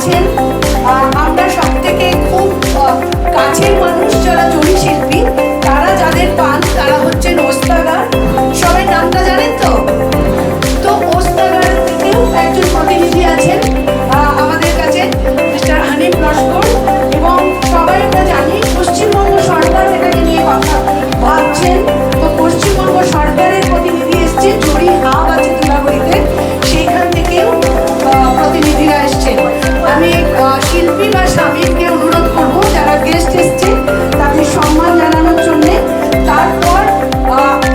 আছেন। আমরা সব থেকে খুব কাছের মানুষ যারা জমি শিল্পী, তারা যাদের পান তারা হচ্ছেন ওস্তাগার। সবাই নামটা জানেন তো? তো ওস্তাগার থেকেও একজন প্রতিনিধি আছেন আমাদের কাছে, মিস্টার হানিফ লস্কর। এবং সবাই আমরা জানি পশ্চিমবঙ্গ সরকার এটাকে নিয়ে কথা ভাবছেন। তো পশ্চিমবঙ্গ সরকারের প্রতিনিধি এসছে, জরি হাব আছে তুলাগুড়িতে, সেইখান থেকেও প্রতিনিধিরা এসছেন। আমি শিল্পী বা স্বামীকে অনুরোধ করবো যারা গেস্ট এসছে তাদের সম্মান জানানোর জন্যে। তারপর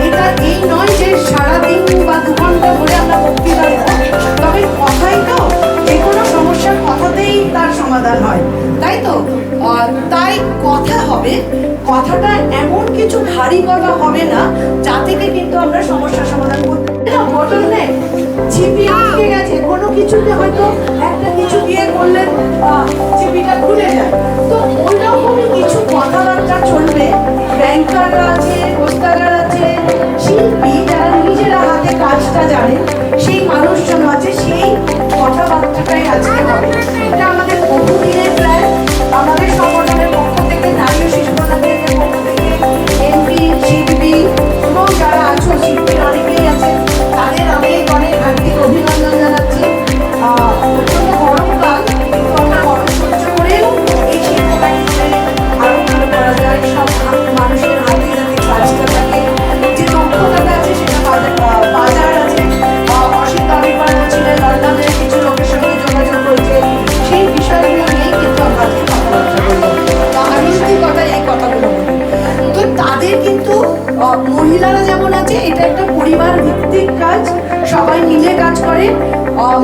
এটা এই নয় যে সারাদিন বা 2 ঘন্টা ধরে আমরা বক্তৃতা দেবো, তবে কথাই তো, যে কোনো সমস্যার কথাতেই তার সমাধান হয়, তাই তো? তাই কথা হবে, কথাটা এমন কিছু ভারী কথা হবে না যা থেকে কিন্তু আমরা সমস্যার সমাধান করতে বটল নেই। ছিপি আটকে গেছে কোনো কিছুতে, হয়তো একটা কিছু দিয়ে করলে ছিপিটা খুলে যায়, তো ওই রকমই কিছু কথাবার্তা চলবে। ব্যাংকাররা আছে, ওস্তাগার আছে, শিল্পী যারা নিজেরা হাতে কাজটা জানে, সেই মানুষজন আছে, সেই কথাবার্তাটাই আজকে হবে। এটা আমাদের বহুদিনের প্ল্যান। আমাদের সংগঠনের পক্ষ থেকে, নারী ও শিশু কল্যাণের পক্ষ থেকে, এমপি, শিল্পী এবং যারা আছো, শিল্পীর অনেকেই আছেন, তাদের অনেক অনেক হার্দিক অভিনন্দন জানাচ্ছি। প্রচন্ড গরমকাল, কিন্তু আমরা গরম সহ্য করেও এই শিল্পটাকে আরো ভালো করা যায়। সব মানুষের হাতে যাতে কাজটা থাকে, যে দক্ষতাটা আছে সেটা বাজার আছে। অসিত অনেকবার বলছিলেন লন্ডনের কিছু লোকের সঙ্গে যোগাযোগ করেছে, সেই বিষয়গুলো নিয়েই কিন্তু আমরা আজকে কথাবার্তা বলবো। আমি সত্যি কথা এই কথাগুলো বলি, তো তাদের কিন্তু মহিলারা যেমন আছে, এটা একটা পরিবার ভিত্তিক কাজ, সবাই মিলে কাজ করে।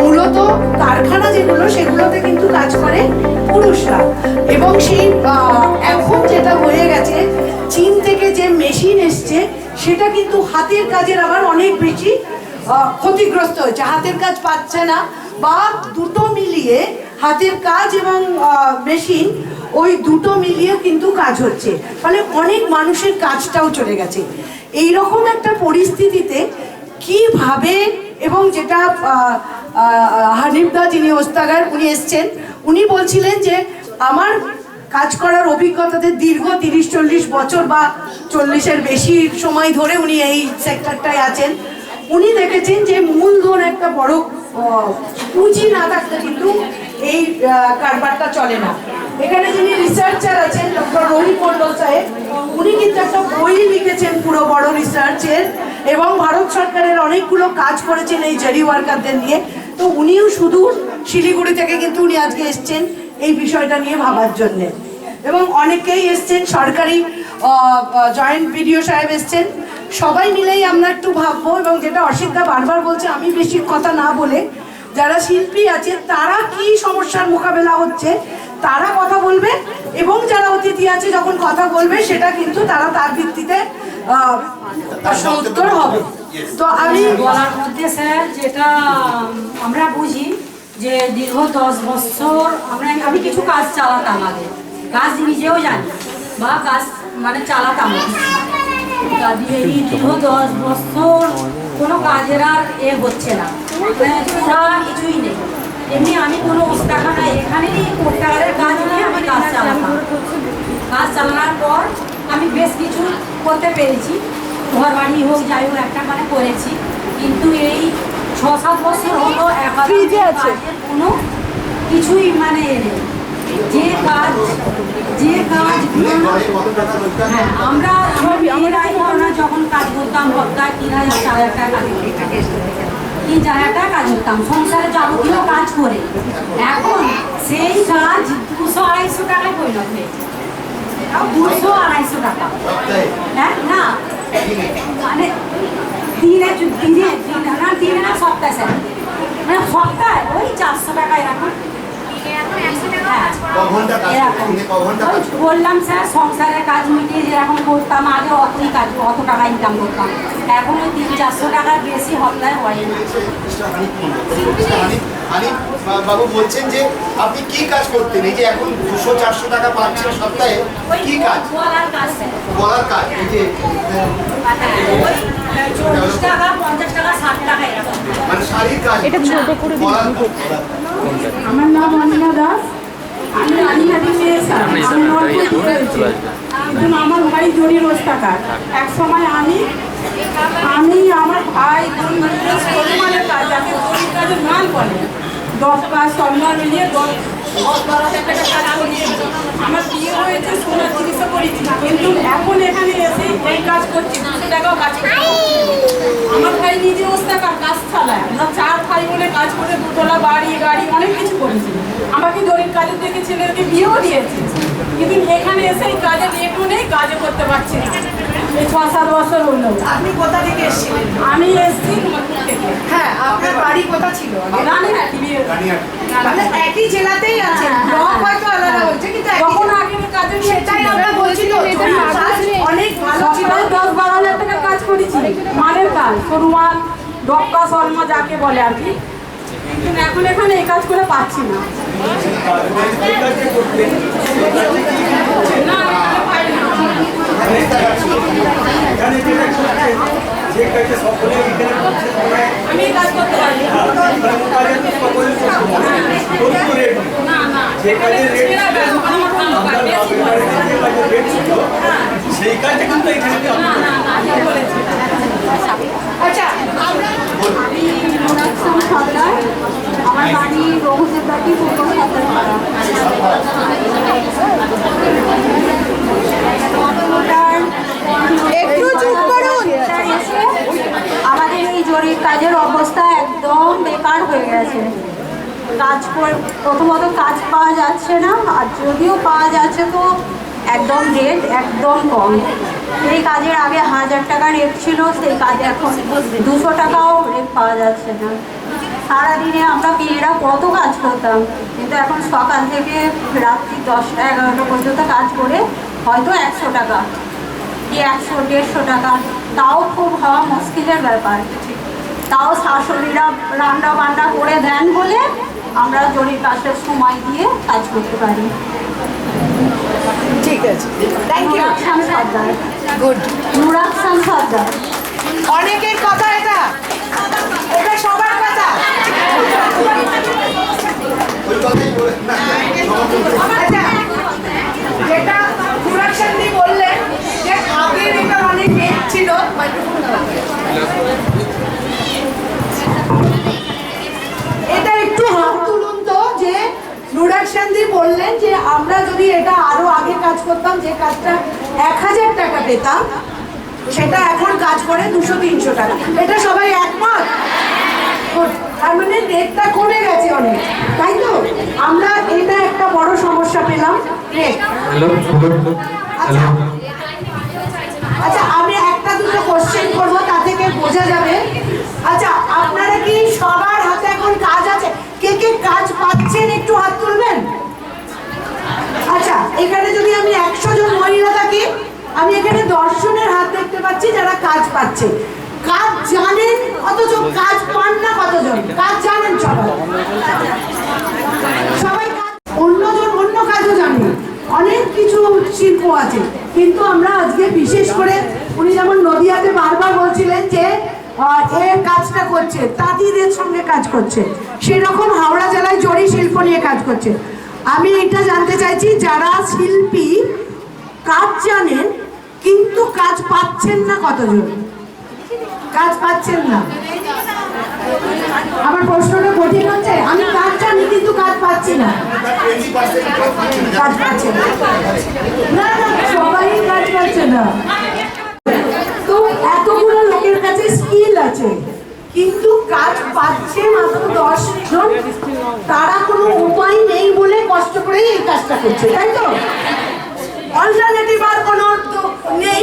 মূলত কারখানা যেগুলো, সেগুলোতে কিন্তু কাজ করে পুরুষরা। এবং সেই এখন যেটা হয়ে গেছে, চীন থেকে যে মেশিন এসছে, সেটা কিন্তু হাতের কাজের আবার অনেক বেশি ক্ষতিগ্রস্ত হয়েছে, হাতের কাজ পাচ্ছে না। বা দুটো মিলিয়ে, হাতের কাজ এবং মেশিন, ওই দুটো মিলিয়ে কিন্তু কাজ হচ্ছে, ফলে অনেক মানুষের কাজটাও চলে গেছে। এই রকম একটা পরিস্থিতিতে কিভাবে, এবং যেটা হানিফদা যিনি ওস্তাগার উনি এসছেন, উনি বলছিলেন যে আমার কাজ করার অভিজ্ঞতাতে দীর্ঘ 30-40 বছর বা 40-এর বেশি সময় ধরে উনি এই সেক্টরটায় আছেন। উনি দেখেছেন যে মূলধন একটা বড় পুঁজি না থাকলে কিন্তু এই কারবারটা চলে না। এখানে যিনি রিসার্চার আছেন, ডক্টর রোহিত মন্ডল সাহেব, উনি কিন্তু একটা বই লিখেছেন পুরো বড় রিসার্চের, এবং ভারত সরকারের অনেকগুলো কাজ করেছেন এই জরি ওয়ার্কারদের নিয়ে। তো উনিও সুদূর শিলিগুড়ি থেকে কিন্তু উনি আজকে এসছেন এই বিষয়টা নিয়ে ভাবার জন্যে। এবং অনেকেই এসছেন, সরকারি জয়েন্ট বিডিও সাহেব এসছেন। সবাই মিলেই আমরা একটু ভাববো, এবং যেটা অসিতদা বারবার বলছে, আমি বেশি কথা না বলে, যারা শিল্পী আছে তারা কি সমস্যার মোকাবেলা হচ্ছে তারা কথা বলবে, এবং যারা অতিথি আছে যখন কথা বলবে সেটা কিন্তু তারা তার ভিত্তিতে উত্তর হবে। তো আমি বলার মধ্যে স্যার যেটা আমরা বুঝি যে দীর্ঘ 10 বছর আমি কিছু কাজ চালাতাম, আগে কাজ নিজেও জানি, বা কাজ মানে চালাতাম। এই দীর্ঘ 10 বছর কোনো কাজের আর হচ্ছে না, পুরা কিছুই নেই। এমনি আমি কোনো ওস্তাখানা এখানেই ওস্তাগারের কাজ নিয়ে আমি কাজ চালাতাম। কাজ চালানোর পর আমি বেশ কিছু করতে পেরেছি, ঘর বাড়ি হোক যাই হোক একটা মানে করেছি। কিন্তু এই 6-7 বছর হলো কাজের কোনো কিছুই মানে নেই। যে কাজ হ্যাঁ, আমরা যখন কাজ করতাম সপ্তাহে 3,000-4,000 টাকা, 3,000 টাকা কাজ করতাম সংসারে যাবতীয় কাজ করে। এখন সেই কাজ 200-250 টাকায় পরিণত হয়েছে। 200-250 টাকা, হ্যাঁ না মানে দিনে না সপ্তাহে স্যার, মানে সপ্তাহে ওই 400 টাকায় এখন বললাম স্যার, সংসারের কাজ মিটিয়ে যেরকম করতাম আগে অতই কাজ, অত টাকা ইনকাম করতাম। এখন ওই 300-400 টাকার বেশি সপ্তাহে হয় না। বাবু বলছেন যে আপনি কি কাজ করতেন, এই যে এখন 200-400 টাকা পাচ্ছেন সপ্তাহে, কি কাজ? বলার কাজ, বলার কাজ। এই যে 40 টাকা, 50 টাকা, 60 টাকা এরকম। মানে শাড়ির কাজ এটা ছোট করে আমার নাম অনিমা দাস, আমি রানীহাটি মেয়ে স্যার, আমি নলপুর থেকে এসেছি। কিন্তু আমার ভাই জরি রোজটাকার। এক সময় আমি আমার ভাই পরিমাণের কাজ, যাকে জরির কাজের মান বলে, 10 কাজ সন্ধ্যা মিলিয়ে 10-12 টাকা কাজ করিয়েছি। আমার বিয়ে হয়েছে, সোনার জিনিসও করেছি, কিন্তু এখন এখানে এসে এই কাজ করছি, 200 টাকাও কাজ করছি। আমার ভাই নিজে ওস্তাকার কাজ চালায়, আমরা 4 ভাই বলে কাজ করে 2তলা বাড়ি গাড়ি অনেক কিছু করেছি। আমাকে জরির কাজের থেকে ছেলেকে বিয়েও দিয়েছে, কিন্তু এখানে এসে এই কাজের রেটও নেই, কাজও করতে পারছি না। এই 6-7 বছর হলো। আপনি কোথা থেকে এসেছিলেন? আমি এসছি তোমার থেকে। হ্যাঁ, আপনার বাড়ি কোথা ছিল? রানীহাটি বিয়ে। মানে একই জেলাতেই আছে, ব্লক হয়তো আলাদা হচ্ছে, কিন্তু একই তখন জেলা। আগের কাজের সেটাই আমরা বলছি তো, জরির কাজ অনেক ভালো ছিল। 10-12 হাজার টাকার কাজ করেছি, মানের কাজ, সরুমান, ডক্কা, শর্মা যাকে বলে আর কি। কিন্তু এখন এখানে এই কাজ করে পাচ্ছি না। না, এখানে পাই না। আমি এই কাজ করতে পারি না। না, না, এখানে ছেঁড়া কাজ, আমার ভালো কাজ, বেশি করে। সেই কাজটা কিন্তু এখানে না, না, না, ঠিক বলেছি। আচ্ছা, আমি মোনাক্সাম সর্দার, আমার বাড়ি রঘুদেববাটি পূর্ব সর্দারপাড়া। একটু চুপ করুন। আমাদের এই জরির কাজের অবস্থা একদম বেকার হয়ে গেছে। প্রথমত কাজ পাওয়া যাচ্ছে না, আর যদিও পাওয়া যাচ্ছে তো একদম রেট একদম কম। এই কাজের আগে 1000 টাকা রেট ছিল, সেই কাজে এখন 200 টাকাও রেট পাওয়া যাচ্ছে না। সারাদিনে আমরা মেয়েরা কত কাজ করতাম, কিন্তু এখন সকাল থেকে রাত্রি 10টা-11টা পর্যন্ত কাজ করে হয়তো 100 টাকা কি 100-150 টাকা, তাও খুব হওয়া মুশকিলের ব্যাপার। তাও শাশুড়িরা রান্না বান্না করে দেন বলে আমরা জরির কাজের সময় দিয়ে কাজ করতে পারি। ঠিক আছে, থ্যাংক ইউ। নুরাকসান সর্দার। গুড। নুরাকসান সর্দার। অনেকের কথা এটা, এটা সবার কথা। ওই কথাই বলে না আচ্ছা, যেটা প্রোডাকশন বললেন যে আগের এটা অনেক রেট ছিল, এটা একটু হাত তুলুন তো, যে প্রোডাকশন বললেন যে আমরা যদি এটা আরো আগে কাজ করতাম, যে কাজটা 1000 টাকা পেতাম, সেটা এখন কাজ করে 200-300 টাকা। এটা সবাই একমত? তার মানে রেটটা কমে গেছে অনেক, তাই তো? আমরা এটা একটা বড় সমস্যা পেলাম, রেট। আচ্ছা, আচ্ছা, আমি একটা দুটো কোশ্চেন করবো, তা থেকে বোঝা যাবে। আচ্ছা, আপনারা কি সবার হাতে এখন কাজ আছে? কে কে কাজ পাচ্ছেন একটু হাত তুলবেন। আচ্ছা, এখানে যদি আমি 100 জন মহিলা থাকি, আমি এখানে 10 জনের হাত দেখতে পাচ্ছি যারা কাজ পাচ্ছে। কাজ জানেন অথচ কাজ পান না কতজন? কাজ জানেন সবাই? সবাই অন্যজন অন্য কাজও জানে, অনেক কিছু শিল্প আছে, কিন্তু আমরা আজকে বিশেষ করে, উনি যেমন নদিয়াতে বারবার বলছিলেন যে এ কাজটা করছে, তাঁতিদের সঙ্গে কাজ করছে, সেরকম হাওড়া জেলায় জরি শিল্প নিয়ে কাজ করছে। আমি এটা জানতে চাইছি, যারা শিল্পী কাজ জানেন কিন্তু কাজ পাচ্ছেন না কতজন? কাজ পাচ্ছেন না। আমার প্রশ্নটা কঠিন হচ্ছে? আমি কাজ জানি কিন্তু কাজ পাচ্ছি না। 20% কাজ পাচ্ছে না, না না, সবাই কাজ পাচ্ছে না। তো এতগুলো লোকের কাছে স্কিল আছে, কিন্তু কাজ পাচ্ছে মাত্র 10 জন। তারা কোনো উপায় নেই বলে কষ্ট করে এই কাজটা করছে, তাই তো? অল্টারনেটিভ আর কোনো নেই,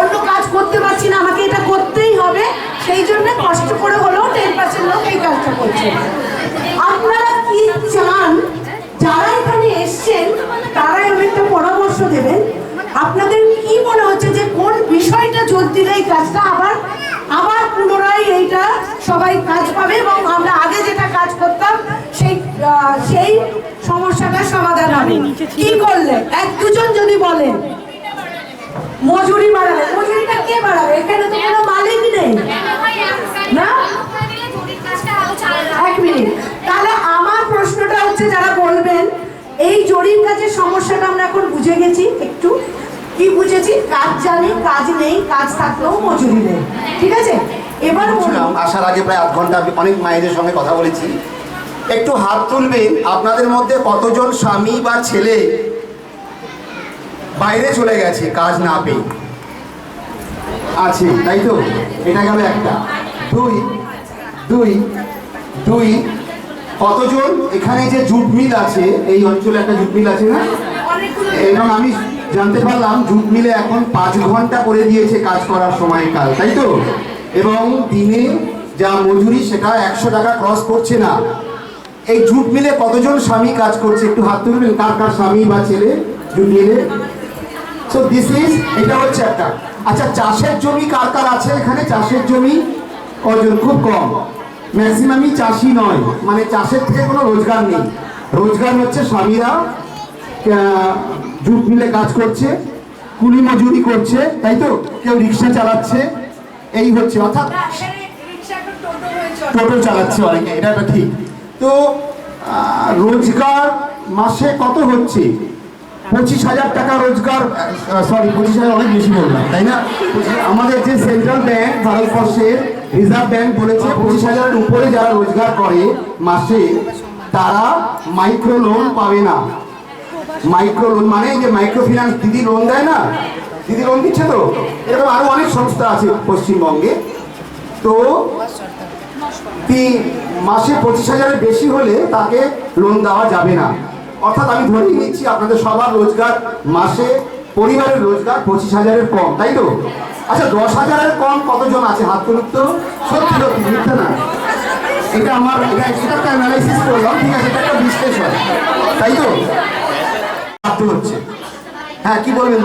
অন্য কাজ করতে পারছি না, আমাকে এটা করতেই হবে, সেই জন্য কষ্ট করে হলেও 10% লোক এই কাজটা করছে। আপনারা কি চান? যারা এখানে এসছেন তারাই একটা পরামর্শ দেবেন। আপনাদের কি মনে হচ্ছে যে কোন বিষয়টা জোর দিলে এই কাজটা আবার পুনরায় এইটা সবাই কাজ পাবে, এবং আমরা আগে যেটা কাজ করতাম সেই সমস্যাটার সমাধান হবে? কি করলে? 1-2 যদি বলেন। মজুরি বাড়াবে। মজুরিটা কে বাড়াবে? এখানে তো কোনো মালিক নেই। কাজের সমস্যাটা আমরা এখন বুঝে গেছি। একটু কি বুঝেছি? কাজ জানি, কাজ নেই, কাজ থাকলেও মজুরি নেই। ঠিক আছে, এবার বলছিলাম, আসার আগে প্রায় 8 ঘন্টা অনেক মায়েদের সঙ্গে কথা বলেছি। একটু হাত তুলবেন আপনাদের মধ্যে কতজন স্বামী বা ছেলে বাইরে চলে গেছে কাজ না পেয়ে? আছে, তাই তো? এটা গেল একটা। দুই কতজন এখানে যে জুট মিল আছে, এই অঞ্চলে একটা জুট মিল আছে না, এবং আমি জানতে পারলাম জুট মিলে এখন 5 ঘন্টা করে দিয়েছে কাজ করার সময়কাল, তাই তো? এবং দিনে যা মজুরি সেটা 100 টাকা ক্রস করছে না। এই জুট মিলে কতজন স্বামী কাজ করছে? একটু হাত তুলবেন, কার কার স্বামী বা ছেলে জুট মিলে। সো দিস ইজ, এটা হচ্ছে একটা। আচ্ছা, চাষের জমি কার কার আছে এখানে? চাষের জমি কজন? খুব কম, ম্যাক্সিমামই চাষি নয়, মানে চাষের থেকে কোনো রোজগার নেই। রোজগার হচ্ছে স্বামীরা জুট মিলে কাজ করছে, কুলি মজুরি করছে, তাই তো? কেউ রিক্সা চালাচ্ছে, এই হচ্ছে, অর্থাৎ টোটো চালাচ্ছে অনেকে, এটা ঠিক। তো রোজগার মাসে কত হচ্ছে? 25,000 টাকা রোজগার, সরি 25,000 অনেক বেশি বললাম, তাই না? আমাদের যে সেন্ট্রাল ব্যাংক, ভারতবর্ষের রিজার্ভ ব্যাংক বলেছে 25,000-এর উপরে যারা রোজগার করে মাসে, তারা মাইক্রো লোন পাবে না। মাইক্রো লোন মানে যে মাইক্রো ফিন্যান্স দিদি লোন দেয় না, দিদি লোন দিচ্ছে তো, এরকম আরো অনেক সংস্থা আছে পশ্চিমবঙ্গে। তো মাসে 25,000-এর বেশি হলে তাকে লোন দেওয়া যাবে না। অর্থাৎ আমি ধরেই নিচ্ছি আপনাদের সবার রোজগার মাসে, পরিবারের রোজগার 25,000-এর কম, তাই তো? আচ্ছা, 10,000-এর কম কতজন আছে? হাত তুলুন তো। সত্যি সত্যি, মিথ্যা না। এটা আমার এটা একটা অ্যানালাইসিস করলাম, ঠিক আছে, এটা একটা বিশ্লেষণ, তাই তো? হচ্ছে, হ্যাঁ, কি বলবেন?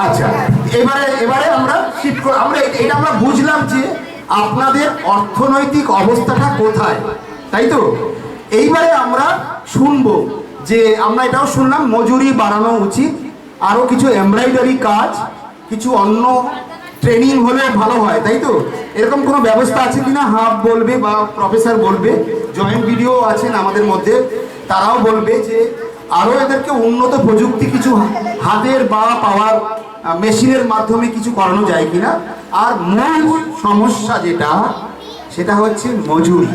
আচ্ছা, এবারে আমরা শিফট করে এটা আমরা বুঝলাম যে আপনাদের অর্থনৈতিক অবস্থাটা কোথায়, তাই তো? এইবারে আমরা শুনবো যে, আমরা এটাও শুনলাম মজুরি বাড়ানো উচিত, আরো কিছু এমব্রয়ডারি কাজ, কিছু অন্য ট্রেনিং হলে ভালো হয়, তাই তো? এরকম কোনো ব্যবস্থা আছে কিনা হাব বলবে বা প্রফেসর বলবে, জয়েন্ট ভিডিও আছেন আমাদের মধ্যে, তারাও বলবে যে আরো এদেরকে উন্নত প্রযুক্তি কিছু হাতের বা পাওয়ার মেশিনের মাধ্যমে কিছু করানো যায় কিনা। আর মূল সমস্যা যেটা, সেটা হচ্ছে মজুরি।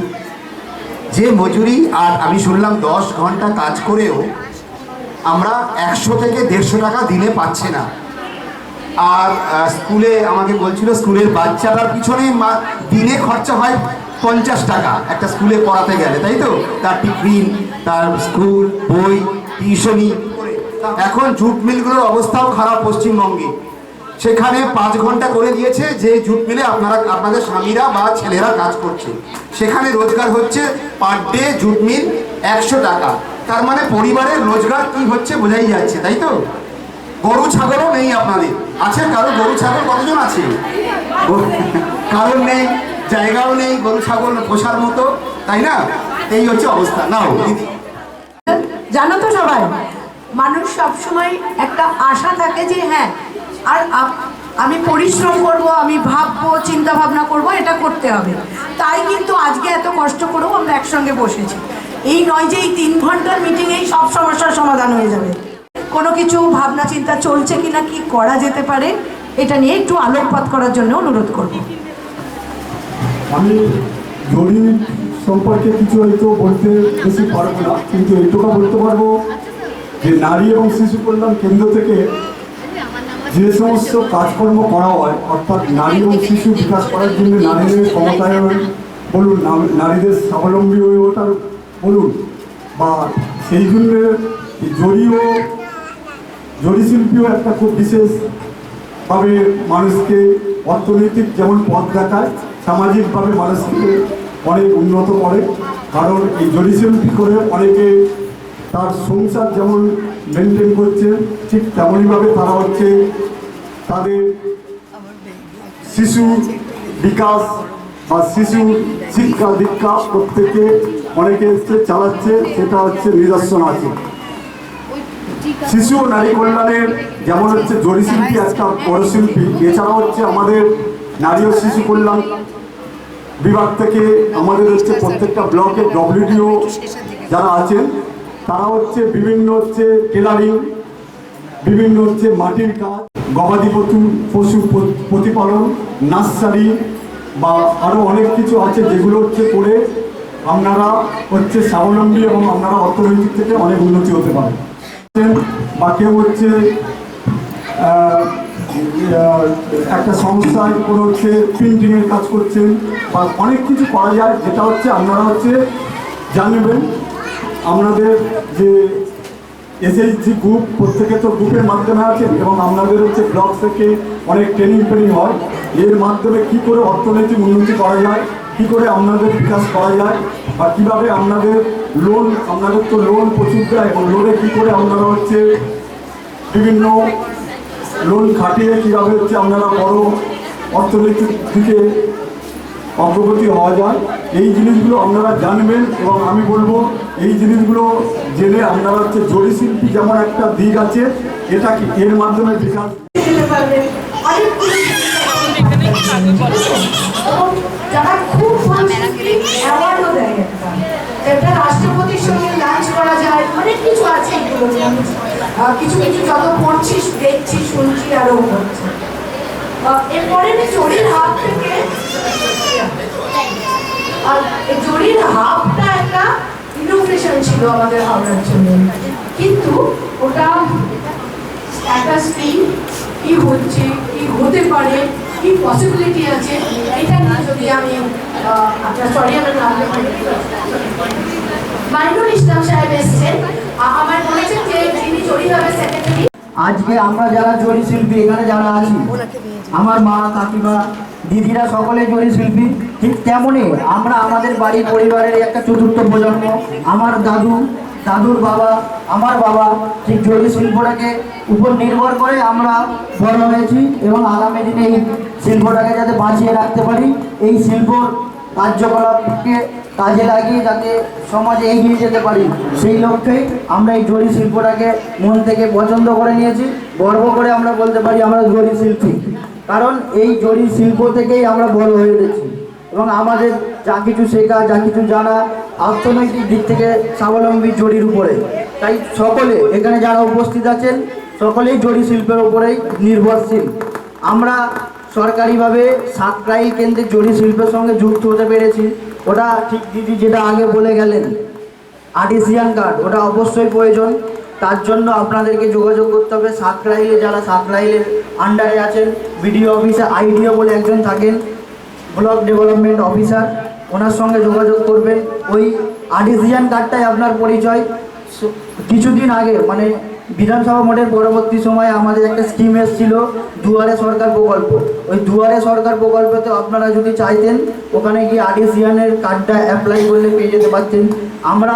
যে মজুরি, আর আমি শুনলাম 10 ঘন্টা কাজ করেও আমরা 100 থেকে 150 টাকা দিনে পাচ্ছি না। আর স্কুলে আমাকে বলছিল, স্কুলের বাচ্চাটার পিছনে দিনে খরচা হয় 50 টাকা একটা স্কুলে পড়াতে গেলে, তাই তো? তার টিফিন, তার স্কুল, বই, টিউশনি। এখন জুট মিলগুলোর অবস্থাও খারাপ পশ্চিমবঙ্গে। সেখানে 5 ঘন্টা করে দিয়েছে, যে জুট মিলে আপনাদের স্বামীরা বা ছেলেরা কাজ করছে, সেখানে রোজগার হচ্ছে পার ডে জুট মিল 100 টাকা। তার মানে পরিবারের রোজগার কি হচ্ছে বোঝাই যাচ্ছে, তাই তো? গরু ছাগলও নেই আপনাদের, আছে কারো? গরু ছাগল কতজন আছে? কারণ নেই, জায়গাও নেই গরু ছাগল পোষার মতো, তাই না? এই হচ্ছে অবস্থা। নাও দিদি, জানো তো সবাই, মানুষ সবসময় একটা আশা থাকে যে হ্যাঁ, আর আমি পরিশ্রম করব, আমি ভাববো, চিন্তা ভাবনা করব, এটা করতে হবে। তাই কিন্তু আজকে এত কষ্ট করেও আমরা একসঙ্গে বসেছি। এই নয় যে এই 3 ঘন্টার মিটিংয়েই সব সমস্যার সমাধান হয়ে যাবে। কোনো কিছু ভাবনা চিন্তা চলছে কিনা, কি করা যেতে পারে, এটা নিয়ে একটু আলোকপাত করার জন্য অনুরোধ করব। আমি জরিপ সম্পর্কে কিছু হয়তো বলতে বেশি পারবো না, কিন্তু এইটুকু বলতে পারবো যে নারী এবং শিশু কল্যাণ কেন্দ্র থেকে যে সমস্ত কাজকর্ম করা হয়, অর্থাৎ নারী এবং শিশু বিকাশ করার জন্য, নারীদের ক্ষমতায়ন বলুন, নারীদের স্বাবলম্বী হয়ে ওঠার বলুন, বা সেই জন্য জরিশিল্পীও একটা খুব বিশেষভাবে মানুষকে অর্থনৈতিক যেমন পথ দেখায়, সামাজিকভাবে মানুষকে অনেক উন্নত করে। কারণ এই জরিশিল্পী করে অনেকে তার সংসার যেমন মেনটেন করছে, ঠিক তেমনইভাবে তারা হচ্ছে তাদের শিশু বিকাশ বা শিশু শিক্ষা দীক্ষা প্রত্যেকে অনেকে চালাচ্ছে, সেটা হচ্ছে নিদর্শন আছে। শিশু ও নারী কল্যাণের যেমন হচ্ছে জরিশিল্পী একটা বড় শিল্পী, এছাড়া হচ্ছে আমাদের নারী ও শিশু কল্যাণ বিভাগ থেকে আমাদের হচ্ছে প্রত্যেকটা ব্লকে WDO যারা আছেন তারা হচ্ছে বিভিন্ন হচ্ছে টেলারিং, বিভিন্ন হচ্ছে মাটির কাজ, গবাদি পশু প্রতিপালন, নার্সারি বা আরও অনেক কিছু আছে যেগুলো হচ্ছে করে আপনারা হচ্ছে স্বাবলম্বী এবং আপনারা অর্থনৈতিক থেকে অনেক উন্নতি হতে পারেন। বা কেউ হচ্ছে একটা সংস্থায় কোনো হচ্ছে প্রিন্টিংয়ের কাজ করছেন বা অনেক কিছু করা যায়, যেটা হচ্ছে আপনারা হচ্ছে জানবেন। আপনাদের যে এসএইচজি গ্রুপ, প্রত্যেকে তো গ্রুপের মাধ্যমে আছেন এবং আপনাদের হচ্ছে ব্লগ থেকে অনেক ট্রেনিং হয়। এর মাধ্যমে কী করে অর্থনৈতিক উন্নতি করা যায়, কী করে আপনাদের বিকাশ করা যায় বা কীভাবে আপনাদের লোন, আপনাদের তো লোন প্রচুর দেয় এবং লোনে কী করে আপনারা হচ্ছে বিভিন্ন লোন খাটিয়ে কীভাবে হচ্ছে আপনারা বড় অর্থনৈতিক দিকে অগ্রগতি হওয়া যায়, এই জিনিসগুলো আপনারা জানবেন। এবং আমি বলবো এই জিনিসগুলো জেনে আপনারা হচ্ছে জরি শিল্পী যেমন একটা দিক আছে, এটা কি এর মাধ্যমে বিকাশ যারা খুব অ্যাওয়ার্ডও দেয় একটা রাষ্ট্রপতির সঙ্গে লাঞ্চ করা যায়, অনেক কিছু আছে এগুলো। কিছু কিছু যত পড়ছিস, দেখছি, শুনছি, আরও হচ্ছে। এরপরে জরির হাব থেকে, আর জরির হাবটা একটা ইনোভেশন ছিল আমাদের হাওড়ার জন্য, কিন্তু ওটা একটা স্কিম কি হচ্ছে, কি হতে পারে, কি পসিবিলিটি আছে, এটা নিয়ে যদি আমি আপনার সরি আমার নাম মাইনুল ইসলাম সাহেব এসছেন, আমার বলেছেন যে যিনি জরি হবে সেক্রেটারি। আজকে আমরা যারা জরি শিল্পী এখানে যারা আছি, আমার মা, কাকিমা, দিদিরা সকলে জরি শিল্পী। ঠিক তেমনই আমরা আমাদের বাড়ির পরিবারের একটা চতুর্থ প্রজন্ম, আমার দাদু, দাদুর বাবা, আমার বাবা ঠিক জরি শিল্পটাকে উপর নির্ভর করে আমরা বড় হয়েছি এবং আগামী দিনে এই শিল্পটাকে যাতে বাঁচিয়ে রাখতে পারি, এই শিল্প কার্যকলাপকে কাজে লাগিয়ে যাতে সমাজে এগিয়ে যেতে পারি, সেই লক্ষ্যেই আমরা এই জরি শিল্পটাকে মন থেকে পছন্দ করে নিয়েছি। গর্ব করে আমরা বলতে পারি আমরা জরি শিল্পী, কারণ এই জরি শিল্প থেকেই আমরা বড় হয়ে উঠেছি এবং আমাদের যা কিছু শেখা, যা কিছু জানা অর্থনৈতিক দিক থেকে স্বাবলম্বী জরির উপরে। তাই সকলে এখানে যারা উপস্থিত আছেন সকলেই জরি শিল্পের উপরেই নির্ভরশীল। আমরা সরকারিভাবে সাতক্রাইল কেন্দ্রে জরি শিল্পের সঙ্গে যুক্ত হতে পেরেছি। ওটা ঠিক দিদি যেটা আগে বলে গেলেন, আর্টিসিয়ান কার্ড ওটা অবশ্যই প্রয়োজন। তার জন্য আপনাদেরকে যোগাযোগ করতে হবে সাতক্রাইলে, যারা সাতক্রাইলের আন্ডারে আছেন, বিডিও অফিসে আইডিও বলে একজন থাকেন, ব্লক ডেভেলপমেন্ট অফিসার, ওনার সঙ্গে যোগাযোগ করবেন। ওই আর্টিসিয়ান কার্ডটাই আপনার পরিচয়। কিছুদিন আগে মানে বিধানসভা ভোটের পরবর্তী সময়ে আমাদের একটা স্কিম এসেছিল দুয়ারে সরকার প্রকল্প। ওই দুয়ারে সরকার প্রকল্পতে আপনারা যদি চাইতেন ওখানে গিয়ে আর্টিসিয়ানের কার্ডটা অ্যাপ্লাই করলে পেয়ে যেতে পারতেন। আমরা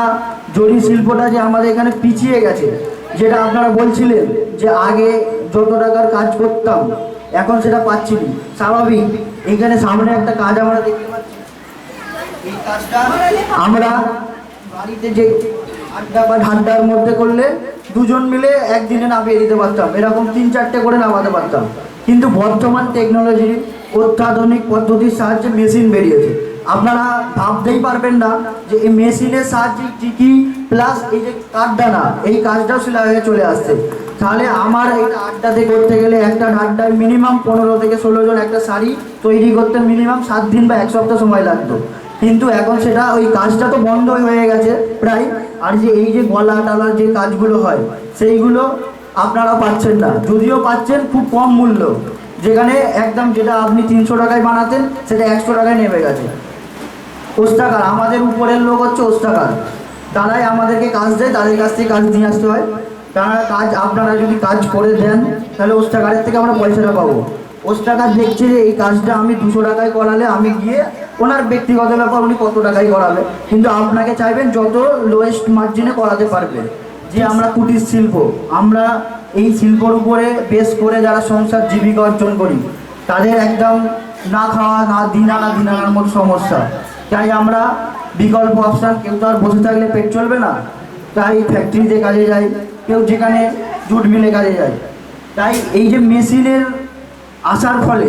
জরি শিল্পটা যে আমাদের এখানে পিছিয়ে গেছে, যেটা আপনারা বলছিলেন যে আগে যত টাকার কাজ করতাম এখন সেটা পাচ্ছি না, স্বাভাবিক। এখানে সামনে একটা কাজ আমরা দেখতে পাচ্ছি, এই কাজটা আমরা বাড়িতে যে আড্ডা বা ঠান্ডার মধ্যে করলে দুজন মিলে একদিনে নামিয়ে দিতে পারতাম, এরকম 3-4টে করে নামাতে পারতাম। কিন্তু বর্তমান টেকনোলজির অত্যাধুনিক পদ্ধতির সাহায্যে মেশিন বেরিয়েছে। আপনারা ভাবতেই পারবেন না যে এই মেশিনের সাহায্যে কী প্লাস এই যে কাঠদানা, এই কাজটাও সেলাই হয়ে চলে আসছে। তাহলে আমার এই আড্ডাতে করতে গেলে একটা আড্ডায় মিনিমাম 15 থেকে 16 জন একটা শাড়ি তৈরি করতে মিনিমাম 7 দিন বা 1 সপ্তাহ সময় লাগতো। কিন্তু এখন সেটা ওই কাজটা তো বন্ধ হয়ে গেছে প্রায়। আর যে এই যে গলা টালার যে কাজগুলো হয় সেইগুলো আপনারা পাচ্ছেন না, যদিও পাচ্ছেন খুব কম মূল্য, যেখানে একদম যেটা আপনি 300 টাকায় বানাতেন সেটা 100 টাকায় নেমে গেছে। ওস্তাকার, আমাদের উপরের লোক হচ্ছে ওস্তাকার, তারাই আমাদেরকে কাজ দেয়, তাদের কাছ থেকে কাজ নিয়ে আসতে হয়। তারা কাজ আপনারা যদি কাজ করে দেন তাহলে ওস্তাকারের থেকে আমরা পয়সাটা পাবো। ওস্তাকার দেখছে যে এই কাজটা আমি 200 টাকায় করালে আমি গিয়ে ওনার ব্যক্তিগত ব্যাপার, উনি কত টাকায় করাবে, কিন্তু আপনাকে চাইবেন যত লোয়েস্ট মার্জিনে করাতে পারবেন। যে আমরা কুটির শিল্প, আমরা এই শিল্পর উপরে বেশ করে যারা সংসার জীবিকা অর্জন করি তাদের একদম না খাওয়া, না দিনানার মতো সমস্যা। তাই আমরা বিকল্প অপশান, কেউ তো আর বসে থাকলে পেট চলবে না, তাই ফ্যাক্টরিতে কাজে যায়, কেউ যেখানে জুট মিলে কাজে যায়। তাই এই যে মেশিনের আসার ফলে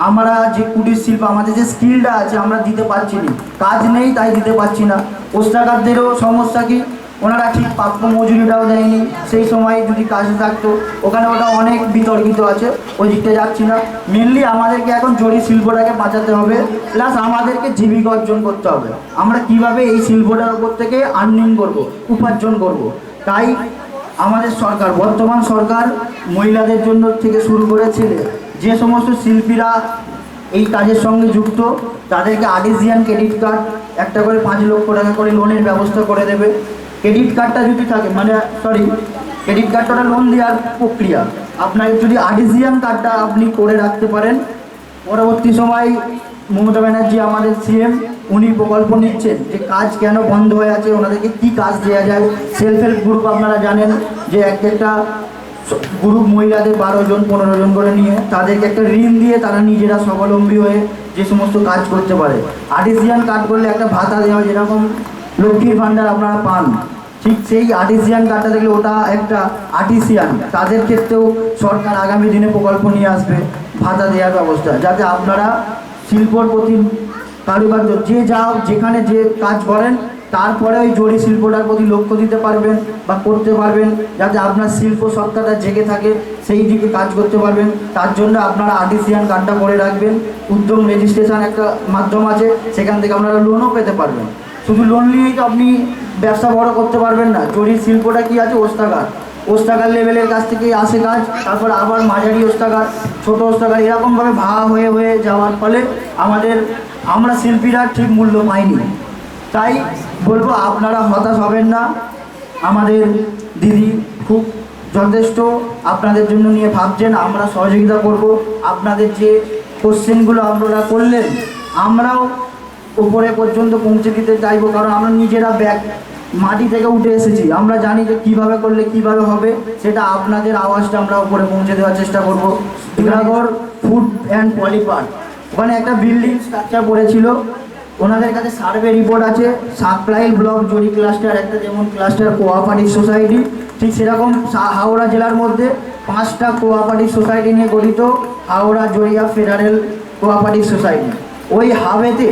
আমরা যে কুটির শিল্প, আমাদের যে স্কিলটা আছে আমরা দিতে পারছি না, কাজ নেই তাই দিতে পারছি না। ওস্তাকারদেরও সমস্যা কি, ওনারা ঠিক প্রাপ্য মজুরিটাও দেয়নি সেই সময় যদি কাজে থাকতো। ওখানে ওটা অনেক বিতর্কিত আছে, ওই দিকটা যাচ্ছি না। মেনলি আমাদেরকে এখন জরি শিল্পটাকে বাঁচাতে হবে, প্লাস আমাদেরকে জীবিকা অর্জন করতে হবে। আমরা কিভাবে এই শিল্পটার উপর থেকে আর্নিং করব, উপার্জন করব। তাই আমাদের সরকার, বর্তমান সরকার মহিলাদের জন্য থেকে শুরু করেছিল, যে সমস্ত শিল্পীরা এই কাজের সঙ্গে যুক্ত তাদেরকে আর্টিজিয়ান ক্রেডিট কার্ড একটা করে 5 লক্ষ টাকা করে লোনের ব্যবস্থা করে দেবে। ক্রেডিট কার্ডটা যদি থাকে, মানে ক্রেডিট কার্ডটা লোন দেওয়ার প্রক্রিয়া, আপনার যদি আর্টিজিয়ান কার্ডটা আপনি করে রাখতে পারেন, পরবর্তী সময় মমতা ব্যানার্জি আমাদের সিএম উনি প্রকল্প নিচ্ছেন যে কাজ কেন বন্ধ হয়ে আছে, ওনাদেরকে কি কাজ দেওয়া যায়। সেলফ হেল্প গ্রুপ আপনারা জানেন যে একটা গ্রুপ মহিলাদের 12 জন 15 জন করে নিয়ে তাদেরকে একটা ঋণ দিয়ে তারা নিজেরা স্বাবলম্বী হয়ে যে সমস্ত কাজ করতে পারে। আর্টিজিয়ান কার্ড করলে একটা ভাতা দেওয়া, যেরকম লক্ষ্মীর ভাণ্ডার আপনারা পান, ঠিক সেই আর্টিজিয়ান কার্ডটা দেখলে ওটা একটা আর্টিসিয়ান, তাদের ক্ষেত্রেও সরকার আগামী দিনে প্রকল্প নিয়ে আসবে ভাতা দেওয়ার ব্যবস্থা, যাতে আপনারা শিল্পর প্রতি কারুকার্য যে যেখানে যে কাজ করেন তারপরে ওই জরি শিল্পটার প্রতি লক্ষ্য দিতে পারবেন বা করতে পারবেন, যাতে আপনার শিল্প সত্তাটা জেগে থাকে, সেই দিকে কাজ করতে পারবেন। তার জন্য আপনারা আর্টিসিয়ান কার্ডটা করে রাখবেন। উদ্যম রেজিস্ট্রেশন একটা মাধ্যম আছে, সেখান থেকে আপনারা লোনও পেতে পারবেন। শুধু লোন নিয়েই তো আপনি ব্যবসা বড় করতে পারবেন না। জরির শিল্পটা কি আছে, ওস্তাকার লেভেলের কাছ থেকে আসে কাজ, তারপর আবার মাঝারি ওস্তাকার, ছোট ওস্তাকার, এরকমভাবে ভাগ হয়ে হয়ে যাওয়ার ফলে আমরা শিল্পীরা ঠিক মূল্য পাইনি। তাই বলবো আপনারা হতাশ হবেন না, আমাদের দিদি খুব যথেষ্ট আপনাদের জন্য নিয়ে ভাবছেন, আমরা সহযোগিতা করব। আপনাদের যে কোশ্চেনগুলো আপনারা করলেন আমরাও উপরে পর্যন্ত পৌঁছে দিতে চাইবো, কারণ আমরা নিজেরা মাটি থেকে উঠে এসেছি, আমরা জানি যে কীভাবে করলে কীভাবে হবে, সেটা আপনাদের আওয়াজটা আমরা উপরে পৌঁছে দেওয়ার চেষ্টা করব। টিলাগড় ফুড অ্যান্ড পলিপার্ক, ওখানে একটা বিল্ডিং স্ট্রাকচার পড়েছিল, ওনাদের কাছে সার্ভে রিপোর্ট আছে। সাকরাইল ব্লক জরি ক্লাস্টার, একটা যেমন ক্লাস্টার কোঅপারেটিভ সোসাইটি, ঠিক সেরকম হাওড়া জেলার মধ্যে 5টা কোঅপারেটিভ সোসাইটি নিয়ে গঠিত হাওড়া জরিয়া ফেডারেল কোঅপারেটিভ সোসাইটি। ওই হাবেতে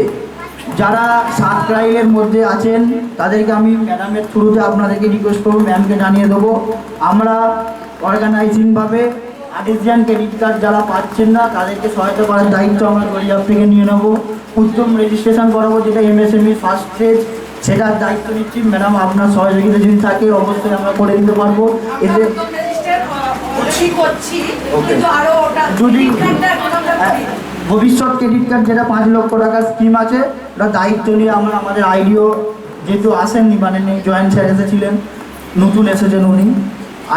যারা সাকরাইলের মধ্যে আছেন তাদেরকে আমি ম্যাডামের থ্রুতে আপনাদেরকে রিকোয়েস্ট করবো, ম্যামকে জানিয়ে দেবো, আমরা অর্গানাইজিংভাবে আর্টিজিয়ান ক্রেডিট কার্ড যারা পাচ্ছেন না তাদেরকে সহায়তা করার দায়িত্ব আমরা জরিয়াপ থেকে নিয়ে নেবো। উদ্যম রেজিস্ট্রেশন করাবো, যেটা MSME ফার্স্ট স্টেজ, সেটার দায়িত্ব নিচ্ছি। ম্যাডাম আপনার সহযোগিতা যদি থাকে অবশ্যই আমরা করে দিতে পারবো। এতে যদি ভবিষ্যৎ ক্রেডিট কার্ড যেটা 5 লক্ষ টাকার স্কিম আছে, ওটা দায়িত্ব নিয়ে আমরা আমাদের আইডিও যেহেতু আসেননি, মানে জয়েন্ট স্যার এসেছিলেন, নতুন এসেছেন উনি,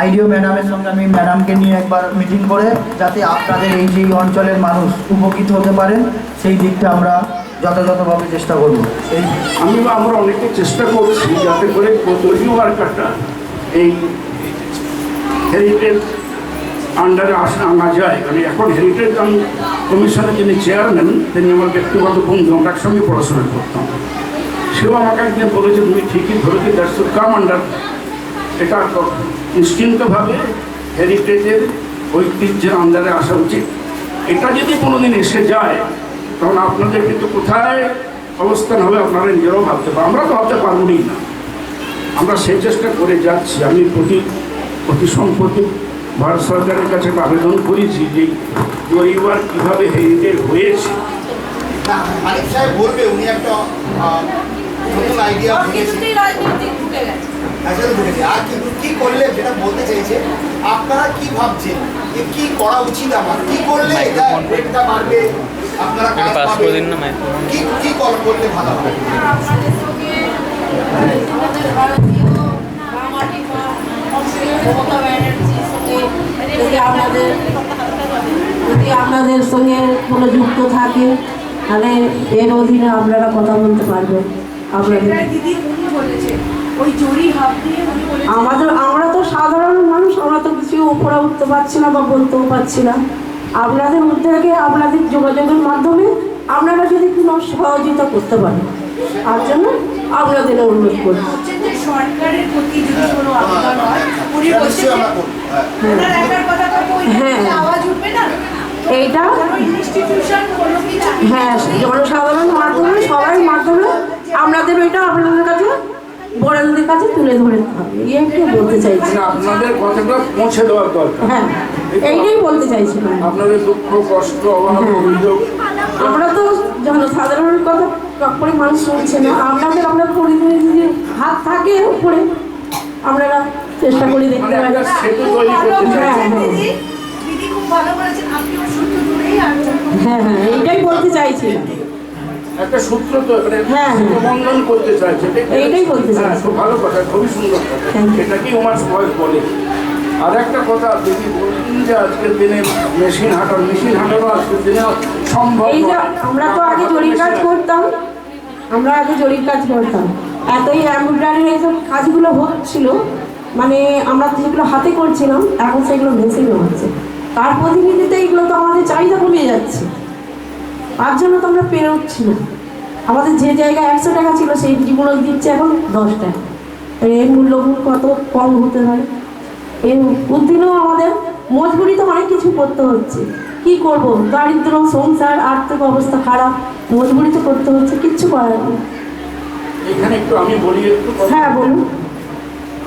আইডিও ম্যাডামের সঙ্গে আমি ম্যাডামকে নিয়ে একবার মিটিং করে যাতে আপনাদের এই যে অঞ্চলের মানুষ উপকৃত হতে পারেন সেই দিকটা আমরা যথাযথভাবে চেষ্টা করব। আমরা অনেকে চেষ্টা করছি যাতে করে তৈরি ওয়ার্কারটা এই হেরিটেজ আন্ডারে আনা যায়। কারণ এখন হেরিটেজ কমিশনের যিনি চেয়ারম্যান তিনি আমার ব্যক্তিগত বন্ধু, আমরা একসঙ্গে পড়াশোনা করতাম। সেও আমাকে একদিন বলেছে তুমি ঠিকই ধরেছি, দ্যাটস টু কাম আন্ডার, এটা নিশ্চিন্তভাবে হেরিটেজের ঐতিহ্যের আন্ডারে আসা উচিত। এটা যদি কোনোদিন এসে যায় তখন আপনাদের কিন্তু কোথায় অবস্থান হবে আপনারা নিজেরাও ভাবতে পারেন, আমরা তো ভাবতে পারবই না। আমরা সেই চেষ্টা করে যাচ্ছি। আমি প্রতি সম্প্রতি ভারত সরকারের কাছে আবেদন করেছি যে পরিবার কীভাবে হেরিটেজ হয়েছে। মালিক সাহেব বলবে, উনি একটা নতুন আইডিয়া আর কিন্তু কি করলে যেটা বলতে চাইছে, আপনারা কি ভাবছেন যে কি করা উচিত, আমার কি করলে রেটটা বাড়বে, আপনারা কাজ পাবেন, কি করলে ভালো হবে? যদি আপনাদের সঙ্গে কোনো যুক্ত থাকে তাহলে এর অধীনে আপনারা কথা বলতে পারবেন। আমরা তো সাধারণ মানুষ, আমরা তো কিছু উপরে উঠতে পারছি না বা বলতেও পারছি না। আপনাদের উদ্যোগে, আপনাদের যোগাযোগের মাধ্যমে আপনারা যদি কোনো সহযোগিতা করতে পারেন তার জন্য আপনাদের অনুরোধ করি। সরকারের প্রতি যদি কোনো আবেদন হয়, হ্যাঁ আওয়াজ উঠবে না এইটা, হ্যাঁ জনসাধারণ মাধ্যমে সবাই মাধ্যমে আপনাদের ওইটা আপনাদের কাছে বড়দের কাছে তুলে ধরে হবে, এইটাই বলতে চাইছি। মানে আপনাদের কথাটা পৌঁছে দেওয়ার দরকার। হ্যাঁ, এইটাই বলতে চাইছিলাম। আপনাদের দুঃখ কষ্ট অভাব অভিযোগ আমরা তো জনসাধারণের কথা করে মানুষ শুনছে না, আমরা পরিবারে যদি হাত থাকে উপরে আমরা চেষ্টা করি দেখতে মানে পারি। একটা সেতু তৈরি করতে হ্যাঁ চাইছেন। হ্যাঁ দিদি খুব ভালো বলেছেন, আপনি ওর সূত্র ধরেই আর হ্যাঁ হ্যাঁ এইটাই বলতে চাইছিলাম। একটা সূত্র তো মানে হ্যাঁ, হ্যাঁ। বন্ধন করতে চাইছে। এইটাই বলতে চাইছি। হ্যাঁ, খুব ভালো কথা, খুবই সুন্দর কথা। Thank you. এটাকেই ওমার বয়স বলে। আর একটা কথা দিদি বলছেন যে আজকের দিনে মেশিন হাঁটানো আজকের দিনে সম্ভব এই যে নয়। আমরা তো আগে জরির কাজ করতাম, এতই এমব্রয়ডারির এইসব কাজগুলো হচ্ছিল, মানে আমরা যেগুলো হাতে করছিলাম এখন সেগুলো মেশিনে হচ্ছে। তার প্রতিনিধিতে এগুলো তো আমাদের চাহিদা কমে যাচ্ছে, তার জন্য তো আমরা পেরে উঠছি না। আমাদের যে জায়গায় 100 টাকা ছিল সেই যেগুলো দিচ্ছে এখন 10 টাকা। এর মূল্যগুলো কত কম হতে পারে। এর উদ্দিনেও আমাদের মজবুরিতে অনেক কিছু করতে হচ্ছে। কি করব, দারিদ্র, সংসার, আর্থিক অবস্থা খারাপ, মজবুরিতে করতে হচ্ছে, কিচ্ছু করার নেই। এখানে একটু আমি বলি একটু কথা। হ্যাঁ বলুন।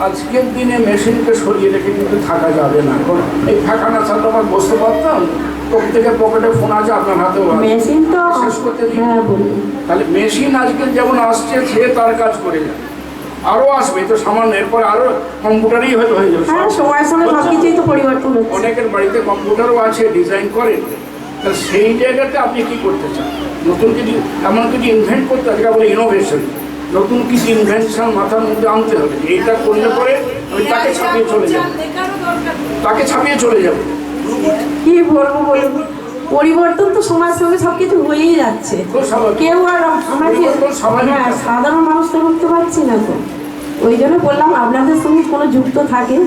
আজকের দিনে মেশিনকে সরিয়ে রেখে কিন্তু থাকা যাবে না। কারণ এই ফাঁকা না ছাড়লে আমার বসতে পারতাম, প্রত্যেকের পকেটে ফোন আছে, আপনার হাতেও আছে। মেশিন তো শেষ করতে দিন। হ্যাঁ বলুন। তাহলে মেশিন আজকে যেমন আসছে সে তার কাজ করে যাবে, আরো আসবে তো সামান্য, এরপর আরো কম্পিউটারই হয়তো হয়ে যাবে। হ্যাঁ, সময়ের সঙ্গে সব কিছুই তো পরিবর্তন হচ্ছে। অনেকের বাড়িতে কম্পিউটারও আছে, ডিজাইন করে। তাহলে সেই জায়গাতে আপনি কি করতে চান? নতুন কিছু এমন কিছু ইনভেন্ট করতে হবে, যেটা বলে ইনোভেশন। নতুন কিছু ইনভেনশন মাথার মধ্যে আনতে হবে, এইটা করলে পরে আমি তাকে ছাপিয়ে চলে যাব। কি বলবো বলুন, পরিবর্তন তো সময়ের সঙ্গে সবকিছু হয়েই যাচ্ছে। খুব স্বাভাবিক। কেউ আর আমরা কি পরিবর্তন স্বাভাবিক। হ্যাঁ, সাধারণ মানুষ তো করতে পারছি না তো। ওই জন্য বললাম আপনাদের সঙ্গে কোনো যুক্ত থাকে,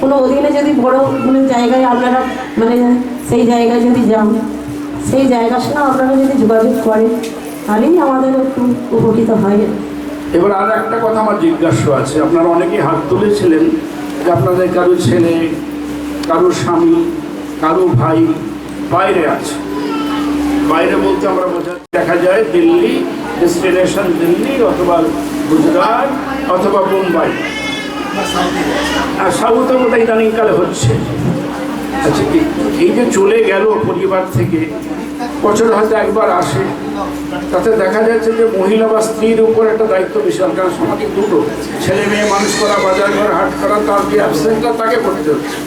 কোনো অধীনে যদি বড় কোনো জায়গায় আপনারা মানে সেই জায়গায় যদি যান, সেই জায়গার সঙ্গে আপনারা যদি যোগাযোগ করেন তাহলেই আমাদের একটু উপকৃত হয়। এবার আর একটা কথা আমার জিজ্ঞাসা আছে। আপনারা অনেকেই হাত তুলেছিলেন যে আপনাদের কারো ছেলে, কারো স্বামী, কারো ভাই বাইরে আছে। বাইরে বলতে আমরা দেখা যায় দিল্লি, ডেস্টিনেশন দিল্লি অথবা গুজরাট অথবা মুম্বাই, আর সাউথে ওটা ইদানিংকালে হচ্ছে। আচ্ছা, এই যে চলে গেল পরিবার থেকে, বছরে হয়তো একবার আসে, তাতে দেখা যাচ্ছে যে মহিলা বা স্ত্রীর উপর একটা দায়িত্ব বিশাল। কারণ সমাজে দুটো, ছেলে মেয়ে মানুষ করা, বাজার ঘর হাট করা, তার যে অ্যাবসেন্টটা তাকে করতে হচ্ছে।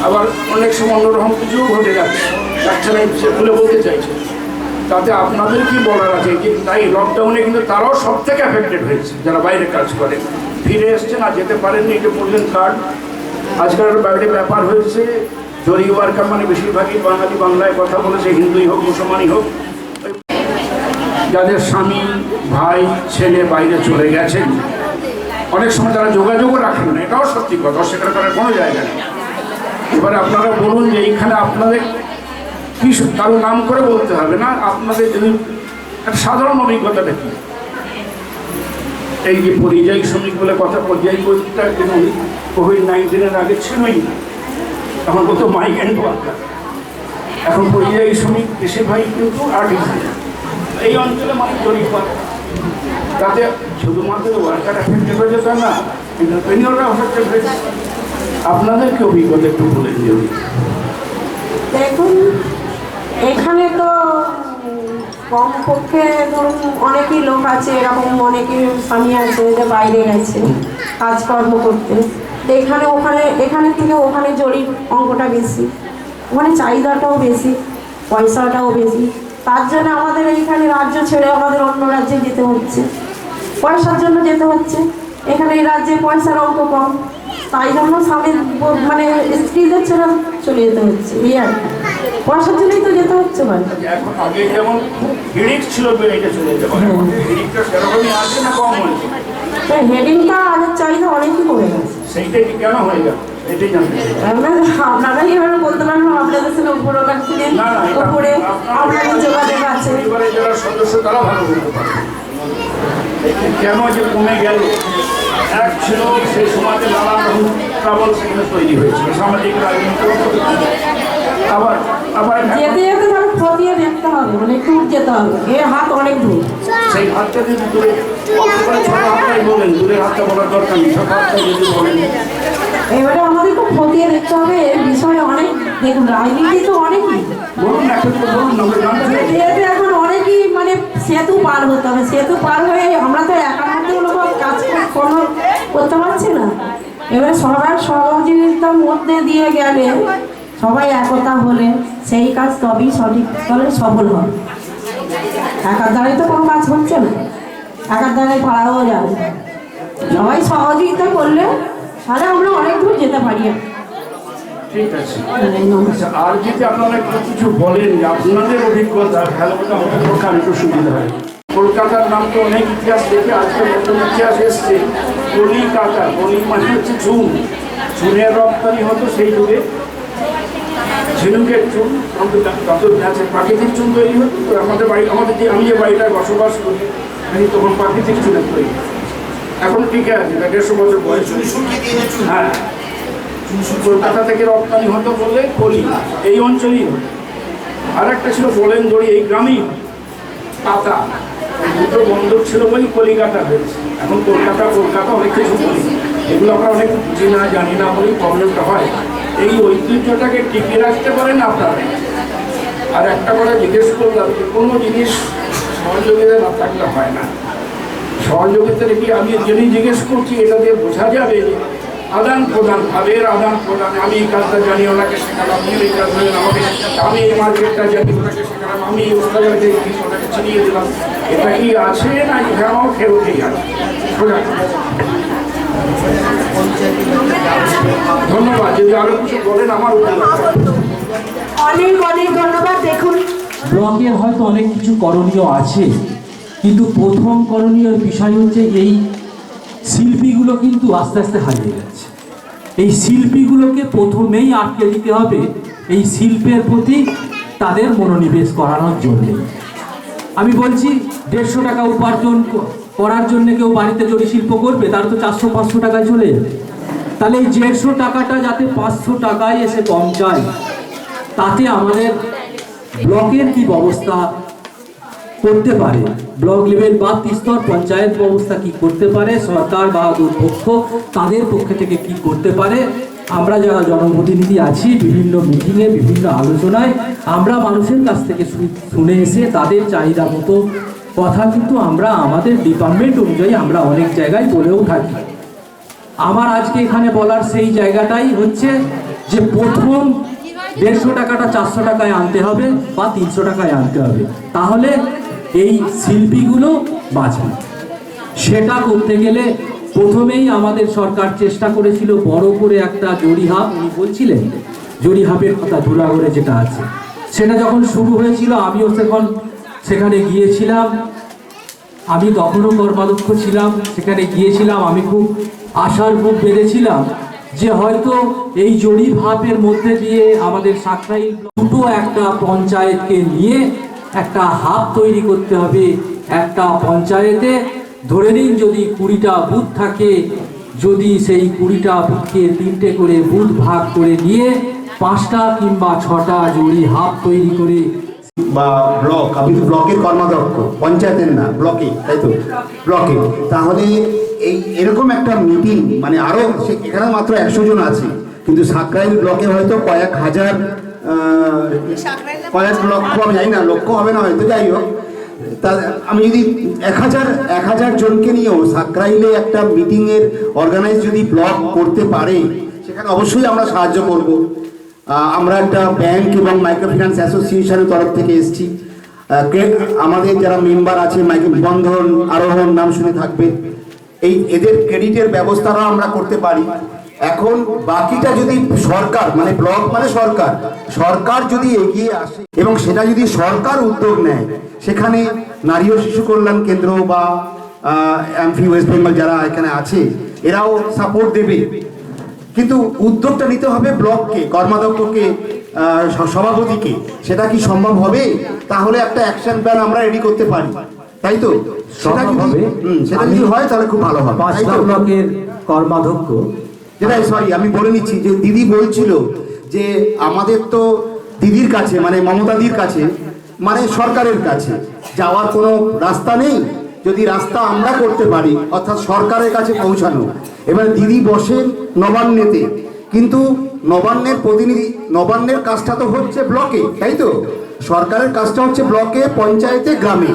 আবার অনেক সময় অন্যরকম কিছুও ঘটে যাচ্ছে, না সেগুলো বলতে চাইছে। তাতে আপনাদের কি বলার আছে? তাই লকডাউনে কিন্তু তারাও সব থেকে অ্যাফেক্টেড হয়েছে, যারা বাইরে কাজ করে, ফিরে এসছে না, যেতে পারেননি। এটা বললেন কার্ড আজকাল বাইরে ব্যাপার হয়েছে। জরি ওয়ার্কার মানে বেশিরভাগই বাঙালি, বাংলায় কথা বলেছে, হিন্দুই হোক মুসলমানই হোক, যাদের স্বামী, ভাই, ছেলে বাইরে চলে গেছেন, অনেক সময় তারা যোগাযোগও রাখেন না, এটাও সত্যি কথা, অস্বীকার করার কোনো জায়গা নেই। এবারে আপনারা বলুন যে এইখানে আপনাদের কি, কারো নাম করে বলতে হবে না, আপনাদের যদি একটা সাধারণ অভিজ্ঞতাটা কি? এই যে পরিযায়ী শ্রমিক বলে কথা, পরিযায়ী বলতে কিন্তু কোভিড-19 আগে ছিলই না। এখন কত মাইগ্রেন্ট ওয়ার্কার, এখন পরিযায়ী শ্রমিক বেশিরভাগই কিন্তু আর্টিসান এই অঞ্চলে মানুষ জড়িয়ে পড়ে। তাতে শুধুমাত্র ওয়ার্কার এফেক্টেড হয়ে যেত না, এন্টারপ্রেনিয়ররা এফেক্টেড হয়েছে। আপনাদের কি অভিজ্ঞতা একটু বলেন যদি। দেখুন, এখানে তো কমপক্ষে ধরুন অনেকই লোক আছে, এরকম অনেকই স্বামী আছে যে বাইরে গেছে কাজকর্ম করতে। তো এখানে থেকে ওখানে জরির অঙ্কটা বেশি, ওখানে চাহিদাটাও বেশি, পয়সাটাও বেশি। তার জন্য আমাদের এইখানে রাজ্য ছেড়ে আমাদের অন্য রাজ্যে যেতে হচ্ছে, পয়সার জন্য যেতে হচ্ছে। এখানে এই রাজ্যে পয়সার অঙ্ক কম, তাই জন্য স্বামীর মানে স্ত্রীদের ছেড়ে চলে যেতে হচ্ছে। এই আর পয়সার জন্যই তো যেতে হচ্ছে। মানে এখন আগে যেমন হিড়িক ছিল বেড়ে চলে যাবে, হিড়িকটা সেরকমই আছে না কম হয়েছে? হেডিংটা আগের চাহিদা অনেকই কমে গেছে। সেইটাই কেন হয়ে গেল এটাই জানতে চাই। আপনারাই এভাবে বলতে পারবেন, আপনাদের সঙ্গে উপরে আপনাদের যোগাযোগ আছে। পরিবারের যারা সদস্য তারা ভালো বলতে পারে কেন যে কমে গেল। এক ছিল সেই সমাজে নানান রকম ট্রাবল সেখানে তৈরি হয়েছিল, সামাজিক রাজনীতি। আবার যেতে যেতে তারা খতিয়ে দেখতে হবে, মানে একটু যেতে হবে, এ হাত অনেক দূর। সেই হাতটা যদি দূরে অথবা ছোট হাতটাই বলেন, দূরের হাতটা বলার দরকার নেই, ছোট হাতটা যদি বলেন। এবারে আমাদের খুব খতিয়ে দেখতে হবে এর বিষয়ে অনেক, দেখুন রাজনীতি তো অনেকই, বলুন না, একটু করে বলুন না, আমরা জানতে চাই। যেহেতু এখন অনেকই মানে সেতু পার হতে হবে, সেতু পার হয়ে আমরা তো একার মধ্যে কোনো কাজ কোনো করতে পারছি না। এবারে সবার সহযোগিতার মধ্যে দিয়ে গেলে, সবাই একতা হলে সেই কাজ তবেই সঠিকভাবে সফল হবে। একার দ্বারাই তো কোনো কাজ হচ্ছে না, একার দ্বারাই পারাও যাবে না। সবাই সহযোগিতা করলে তাহলে আমরা অনেক দূর যেতে পারি। ঠিক আছে। আচ্ছা, আর যদি আপনারা একটু কিছু বলেন যে আপনাদের অভিজ্ঞতা, তাহলে আমাদের পক্ষে একটু সুবিধা হয়। কলকাতার নাম তো অনেক ইতিহাস দেখে আজকে নতুন ইতিহাস এসছে, কলিকাতা। কলি মানে হচ্ছে চুন, চুনের রপ্তানি হতো সেই যুগে, ঝিনুকের চুন, প্রাকৃতিক চুন তৈরি হতো। তো আমাদের বাড়ি, আমি যে বাড়িটায় বসবাস করি তখন প্রাকৃতিক চুনের তৈরি। এখন ঠিক আছে, 150 বছর বয়স। হ্যাঁ, কলকাতা থেকে রপ্তানি হতো বললে কলি, এই অঞ্চলেই হতো। আর একটা ছিল বলেন দড়ি, এই গ্রামেই কাতা, দুটো বন্দর ছিল বলেই কলিকাতা হয়েছে। এখন কলকাতা অনেক কিছু বলি, এগুলো আমরা অনেক বুঝি না, জানি না বলেই প্রবলেমটা হয়। এই ঐতিহ্যটাকে টিকিয়ে রাখতে পারেন আপনারা। আর একটা কথা জিজ্ঞেস করলাম যে কোনো জিনিস সহযোগিতা না থাকলে হয় না। সহযোগিতা কি আমি যিনি জিজ্ঞেস করছি এটা দিয়ে বোঝা যাবে যে আদান প্রদান, ভাবের আদান প্রদান। আমি এই কাজটা জানি, ওনাকে শেখালাম, আপনি এই কাজ জানেন আমাকে, আমি এই মার্কেটটা জানি, ওনাকে শেখালাম, আমি এই ওস্তাদকে ওনাকে চিনিয়ে দিলাম। এটা কি আছে না এখানেও ফেরতেই আছে? ধন্যবাদ। যদি আরো কিছু বলেন আমার অনেক অনেক ধন্যবাদ। দেখুন ব্লকের হয়তো অনেক কিছু করণীয় আছে, কিন্তু প্রথম করণীয় বিষয় হচ্ছে এই শিল্পীগুলো কিন্তু আস্তে আস্তে হারিয়ে যাচ্ছে। এই শিল্পীগুলোকে প্রথমেই আটকে দিতে হবে এই শিল্পের প্রতি তাদের মনোনিবেশ করানোর জন্যে। আমি বলছি 150 টাকা উপার্জন করার জন্য কেউ বাড়িতে জড়ি শিল্প করবে, তার তো 400-500 টাকায় চলে যাবে। তাহলে এই 150 টাকাটা যাতে 500 টাকায় এসে পৌঁছায়, তাতে আমাদের ব্লকের কি ব্যবস্থা করতে পারে, ব্লক লেভেল বা স্তর পঞ্চায়েত ব্যবস্থা কি করতে পারে, সরকার বা দুর্পক্ষ তাদের পক্ষ থেকে কি করতে পারে, আমরা যারা জনপ্রতিনিধি আছি বিভিন্ন মিটিংয়ে বিভিন্ন আলোচনায় আমরা মানুষের কাছ থেকে শুনে এসে তাদের চাহিদা মতো কথা কিন্তু আমরা আমাদের ডিপার্টমেন্ট অনুযায়ী আমরা অনেক জায়গায় বলেও থাকি। আমার আজকে এখানে বলার সেই জায়গাটাই হচ্ছে যে প্রথম 150 টাকাটা 400 টাকায় আনতে হবে বা 300 টাকায় আনতে হবে, তাহলে এই শিল্পীগুলো বাঁচবে। সেটা করতে গেলে প্রথমেই আমাদের সরকার চেষ্টা করেছিল বড় করে একটা জরিহাপ, উনি বলছিলেন জরিহাপের কথা ধুলাগড়ে যেটা আছে, সেটা যখন শুরু হয়েছিল আমিও সেখানে গিয়েছিলাম। আমি তখনও কর্মাধ্যক্ষ ছিলাম, সেখানে গিয়েছিলাম। আমি খুব আশার বুক বেঁধেছিলাম যে হয়তো এই জরিহাপের মধ্যে দিয়ে আমাদের সাঁকরাইল দুটো একটা পঞ্চায়েতকে নিয়ে একটা হাব তৈরি করতে হবে। একটা পঞ্চায়েতে ধরে নিন যদি 20টা বুথ থাকে, যদি সেই 20টা বুথকে 3টে করে বুথ ভাগ করে নিয়ে 5টা কিংবা 6টা জরিহাপ তৈরি করে বা ব্লক, আপনি তো ব্লকের কর্মাধ্যক্ষ, পঞ্চায়েতের না, ব্লকে, তাই তো? ব্লকে। তাহলে এই এরকম একটা মিটিং, মানে আরো এখানে মাত্র 100 জন আছে, কিন্তু সাঁকরাইল ব্লকে হয়তো কয়েক হাজার, কয়েক লক্ষ, আমি জানি না, লক্ষ হবে না হয়তো, যাই হোক। তা আমি যদি 1000 জনকে নিয়েও সাঁকরাইলে একটা মিটিংয়ের অর্গানাইজ যদি ব্লক করতে পারে, সেখানে অবশ্যই আমরা সাহায্য করব। আমরা একটা ব্যাংক এবং মাইক্রো ফিন্যান্স অ্যাসোসিয়েশনের তরফ থেকে এসেছি। আমাদের যারা মেম্বার আছে, বন্ধন, আরোহণ, নাম শুনে থাকবে, এদের ক্রেডিটের ব্যবস্থাটাও আমরা করতে পারি। এখন বাকিটা যদি সরকার, মানে ব্লক মানে সরকার যদি এগিয়ে আসে এবং সেটা যদি সরকার উদ্যোগ নেয়, সেখানে নারী ও শিশু কল্যাণ কেন্দ্র বা এমপি ওয়েস্ট বেঙ্গল যারা এখানে আছে এরাও সাপোর্ট দেবে। কিন্তু উদ্যোগটা নিতে হবে ব্লককে, কর্মাধ্যক্ষকে, সভাপতিকে। সেটা কি সম্ভব হবে? তাহলে একটা অ্যাকশন প্ল্যান আমরা রেডি করতে পারি, তাই তো? সেটা যদি হয় তাহলে খুব ভালো হবে। 5টা ব্লকের কর্মাধ্যক্ষ, যেটা সরি আমি বলে নিচ্ছি যে দিদি বলছিল যে আমাদের তো দিদির কাছে, মানে মমতাদির কাছে মানে সরকারের কাছে যাওয়ার কোনো রাস্তা নেই। যদি রাস্তা আমরা করতে পারি, অর্থাৎ সরকারের কাছে পৌঁছানো। এবার দিদি বসেন নবান্নেতে, কিন্তু নবান্নের প্রতিনিধি, নবান্নের কাজটা তো হচ্ছে ব্লকে, তাই তো? সরকারের কাজটা হচ্ছে ব্লকে, পঞ্চায়েতে, গ্রামে।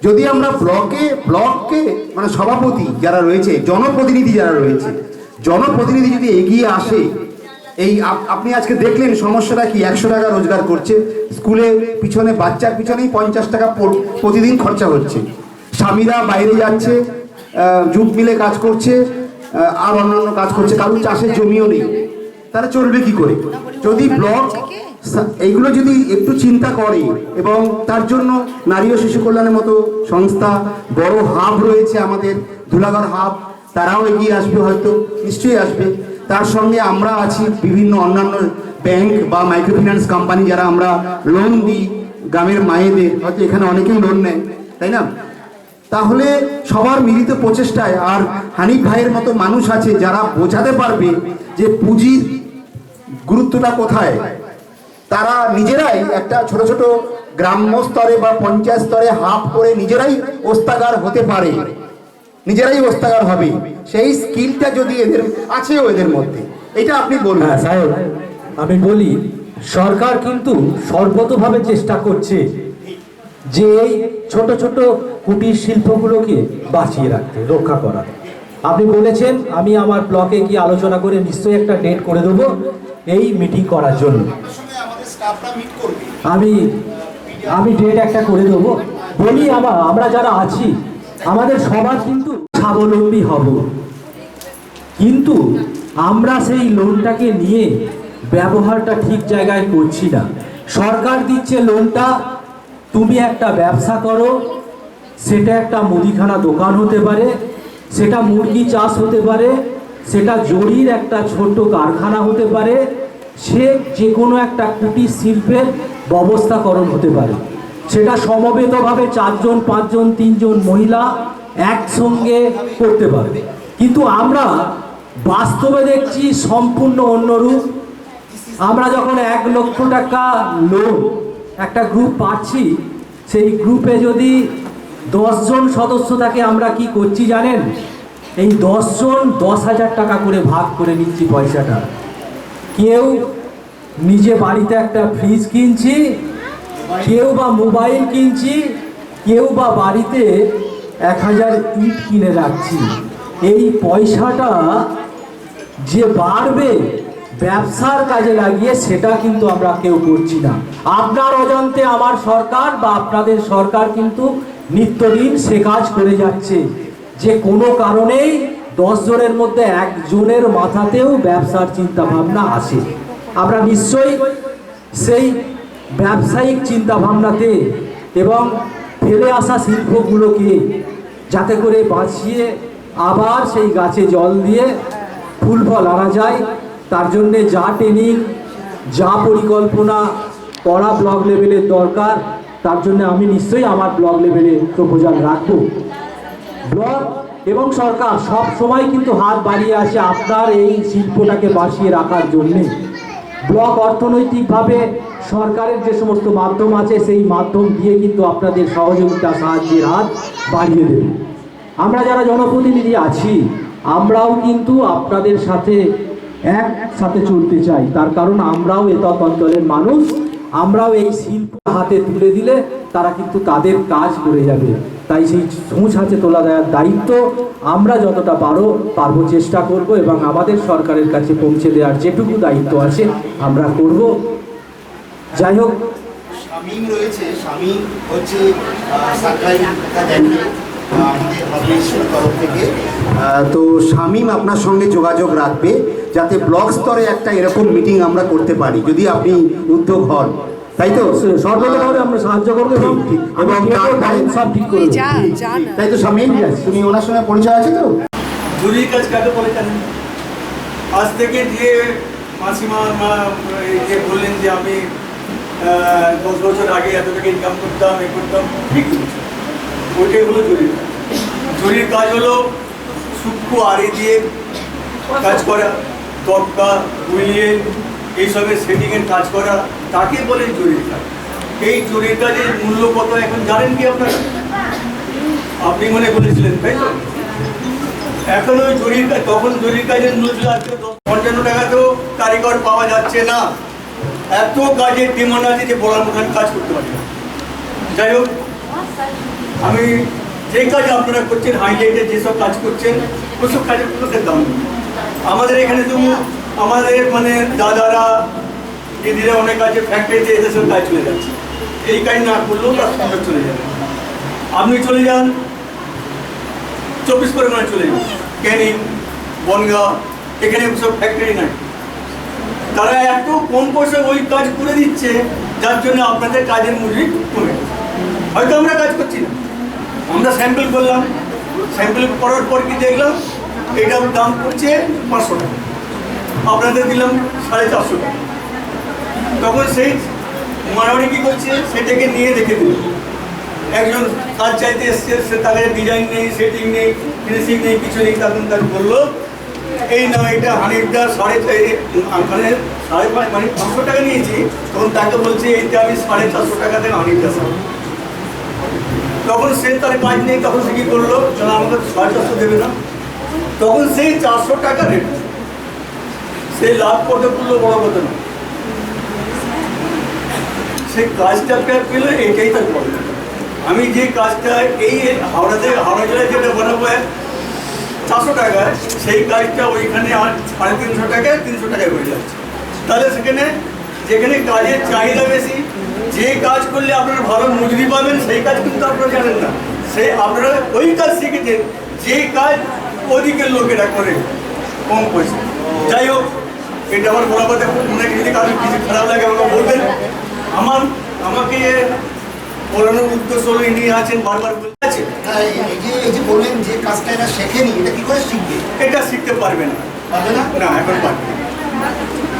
যদি আমরা ব্লককে মানে সভাপতি যারা রয়েছে, জনপ্রতিনিধি যারা রয়েছে, জনপ্রতিনিধি যদি এগিয়ে আসে, এই আপনি আজকে দেখলেন সমস্যাটা কি, 100 টাকা রোজগার করছে, স্কুলে পিছনে বাচ্চার পিছনেই 50 টাকা প্রতিদিন খরচা হচ্ছে, স্বামীরা বাইরে যাচ্ছে, জুট মিলে কাজ করছে, আর অন্যান্য কাজ করছে, কারণ চাষের জমিও নেই, তারা চলবে কি করে? যদি ব্লক এইগুলো যদি একটু চিন্তা করে, এবং তার জন্য নারী ও শিশু কল্যাণের মতো সংস্থা, বড় হাব রয়েছে আমাদের, ধুলাগড় হাব, তারাও এগিয়ে আসবে, হয়তো নিশ্চয়ই আসবে। তার সঙ্গে আমরা আছি, বিভিন্ন অন্যান্য ব্যাংক বা মাইক্রোফিন্যান্স কোম্পানি যারা আমরা লোন দিই গ্রামের মায়েদের, হয়তো এখানে অনেকেই লোন নেয়, তাই না? তাহলে সবার মিলিত প্রচেষ্টায়, আর হানিফ ভাইয়ের মতো মানুষ আছে যারা বোঝাতে পারবে যে পুঁজির গুরুত্বটা কোথায়। তারা নিজেরাই একটা ছোট ছোট গ্রাম্য স্তরে বা পঞ্চায়েত স্তরে হাব করে নিজেরাই ওস্তাগার হতে পারে, নিজেরাই ওস্তাগার হবে। সেই স্কিলটা যদি এদের আছেও এদের মধ্যে, এটা আপনি বলুন। হ্যাঁ সাহেব, আমি বলি সরকার কিন্তু সর্বতভাবে চেষ্টা করছে যে এই ছোট ছোট কুটির শিল্পগুলোকে বাঁচিয়ে রাখতে, রক্ষা করা। আপনি বলেছেন, আমি আমার ব্লকে গিয়ে আলোচনা করে নিশ্চয়ই একটা ডেট করে দেবো এই মিটিং করার জন্য। আমি ডেট একটা করে দেবো। বলি আমরা যারা আছি আমাদের সবার কিন্তু স্বাবলম্বী হব, কিন্তু আমরা সেই লোনটাকে নিয়ে ব্যবহারটা ঠিক জায়গায় করছি না। সরকার দিচ্ছে লোনটা, তুমি একটা ব্যবসা করো, সেটা একটা মুদিখানা দোকান হতে পারে, সেটা মুরগি চাষ হতে পারে, সেটা জরির একটা ছোট্ট কারখানা হতে পারে, সে যে কোনো একটা কুটির শিল্পের ব্যবস্থাকরণ হতে পারে। সেটা সমবেতভাবে 4 জন 5 জন 3 জন মহিলা একসঙ্গে করতে পারবে। কিন্তু আমরা বাস্তবে দেখছি সম্পূর্ণ অন্য রূপ। আমরা যখন 1 লক্ষ টাকা লোন একটা গ্রুপ পাচ্ছি, সেই গ্রুপে যদি 10 জন সদস্য থাকে, আমরা কি করছি জানেন? এই 10 জন 10,000 টাকা করে ভাগ করে নিচ্ছি পয়সাটা। কেউ নিজে বাড়িতে একটা ফ্রিজ কিনছি, কেউ বা মোবাইল কিনছি, কেউ বা বাড়িতে 1000 ইট কিনে রাখছি। এই পয়সাটা যে বাড়বে ব্যবসার কাজে লাগিয়ে, সেটা কিন্তু আমরা কেউ করছি না। আপনার অজান্তে আমার সরকার বা আপনাদের সরকার কিন্তু নিত্যদিন সে কাজ করে যাচ্ছে যে কোনো কারণেই 10 জনের মধ্যে 1 জনের মাথাতেও ব্যবসার চিন্তা ভাবনা আসে। আমরা নিশ্চয়ই সেই ব্যবসায়িক চিন্তা ভাবনাতে এবং ফেলে আসা শিল্পগুলোকে যাতে করে বাঁচিয়ে আবার সেই গাছে জল দিয়ে ফুল ফল আনা যায়, তার জন্যে যা ট্রেনিং, যা পরিকল্পনা করা ব্লক লেভেলের দরকার, তার জন্য আমি নিশ্চয়ই আমার ব্লক লেভেলে প্রপোজাল রাখবো। ব্লক এবং সরকার সব সময় কিন্তু হাত বাড়িয়ে আছে আপনার এই শিল্পটাকে বাঁচিয়ে রাখার জন্যে। ব্লক অর্থনৈতিকভাবে সরকারের যে সমস্ত মাধ্যম আছে, সেই মাধ্যম দিয়ে কিন্তু আপনাদের সহযোগিতা, সাহায্যের হাত বাড়িয়ে দেবে। আমরা যারা জনপ্রতিনিধি আছি, আমরাও কিন্তু আপনাদের সাথে একসাথে চলতে চাই। তার কারণ আমরাও এতক অঞ্চলের মানুষ, আমরাও এই শিল্প হাতে তুলে দিলে তারা কিন্তু তাদের কাজ করে যাবে। তাই সেই সূচ হাতে তোলা দেওয়ার দায়িত্ব আমরা যতটা পারবো চেষ্টা করব, এবং আমাদের সরকারের কাছে পৌঁছে দেওয়ার যেটুকু দায়িত্ব আছে আমরা করব। যাই হোক, শামীম রয়েছে, শামীম হচ্ছে সরকারি তরফ থেকে, তো শামীম আপনার সঙ্গে যোগাযোগ রাখবে যাতে ব্লক স্তরে একটা এরকম মিটিং আমরা করতে পারি, যদি আপনি উদ্যোগ হন, তাই তো? সর্বতভাবে আমরা সাহায্য করবো এবং সব ঠিক করে দেবো। তাই তো শামীম, তুমি ওনার সঙ্গে পরিচয় আছে তো? জরুরি কাজ কাকে বলে জানেন? আজ থেকে যে মাসিমা যে বললেন যে আমি 10 বছর আগে এত টাকা ইনকাম করতাম, করতাম, ঠিক ওইটাই হলো জরুরি কাজ। জরুরি কাজ হলো সূক্ষ্ম আড়ি দিয়ে কাজ করা, তক্কা বুলিয়ে এইসবের সেটিংয়ের কাজ করা, তাকে বলে জরুরি কাজ। এই জরির কাজের মূল্য কত এখন জানেন কি আপনারা? আপনি মনে করেছিলেন তাই তো? এখন ওই জরির কাজ, তখন জরির কাজের মূল্য আজকে 55 টাকাতেও কারিগর পাওয়া যাচ্ছে না। এত কাজের ডিমান্ড আছে যে বলার মতন কাজ করতে পারি না। যাই হোক, আমি যে কাজ আপনারা করছেন, হাইলাইটে যেসব কাজ করছেন, ওসব কাজের কোনো দাম নেই। আমাদের এখানে তো আমাদের মানে দাদারা দিদিরা অনেক কাজে ফ্যাক্টরিতে এসব কাজ চলে যাচ্ছে। এই কাজ না করলেও তার সুন্দর চলে যাবে। আপনি চলে যান 24 পরগনা, চলে যান ক্যানিং, বনগাঁ, এখানে সব ফ্যাক্টরি নাই। তারা এত কম পয়সায় ওই কাজ করে দিচ্ছে, যার জন্য আপনাদের কাজের মূল্য কমে গেছে। হয়তো আমরা কাজ করছি না, আমরা স্যাম্পল করলাম, স্যাম্পল করার পর কি দেখলাম এটার দাম পড়ছে 500 টাকা, আপনাদের দিলাম 450 টাকা। তখন সেই মারামারি কী করছে, সেটাকে নিয়ে রেখে দিল। একজন কাজ চাইতে এসছে, সে তাদের ডিজাইন নেই, সেটিং নেই, ফিনিশিং নেই, কিছু নেই। তখন তার বললো এই না, এটা 100 মানে 500 টাকা নিয়েছি। তখন তাকে বলছে এইটা আমি 450 টাকাতে 100 তখন সে তার কাজ নেই, তখন সে কী করলো, তাহলে আমাকে 450 দেবে না। তখন সেই 400 টাকা রেট, সে লাভ করতে করলো বড় কথা না, সে কাজটা পেলো, এইটাই তার প্রবলেম। আমি যে কাজটা এই হাওড়া জেলায় যেটা বানাবো 400 টাকায়, সেই কাজটা ওইখানে আর 350 টাকায় 300 টাকায় হয়ে যাচ্ছে। তাহলে সেখানে যেখানে কাজের চাহিদা বেশি, যে কাজ করলে আপনারা ভালো মজুরি পাবেন, সেই কাজ কিন্তু আপনারা জানেন না। সে আপনারা ওই কাজ শিখেছেন যে কাজ ওদিকের লোকেরা করে কম পয়সা। যাই হোক, এটা আমার বড় কথা। মনে যদি কারো কিছু খারাপ লাগে আমাকে বলবেন। আমাকে বলানোর উদ্দেশ্য হলো ইনি আছেন, বারবার বলছে এই যে বললেন যে কাজটা এটা শেখেনি, এটা কি করে শিখবে? এটা শিখতে পারবে না, পারবে না? না এখন পারবে না।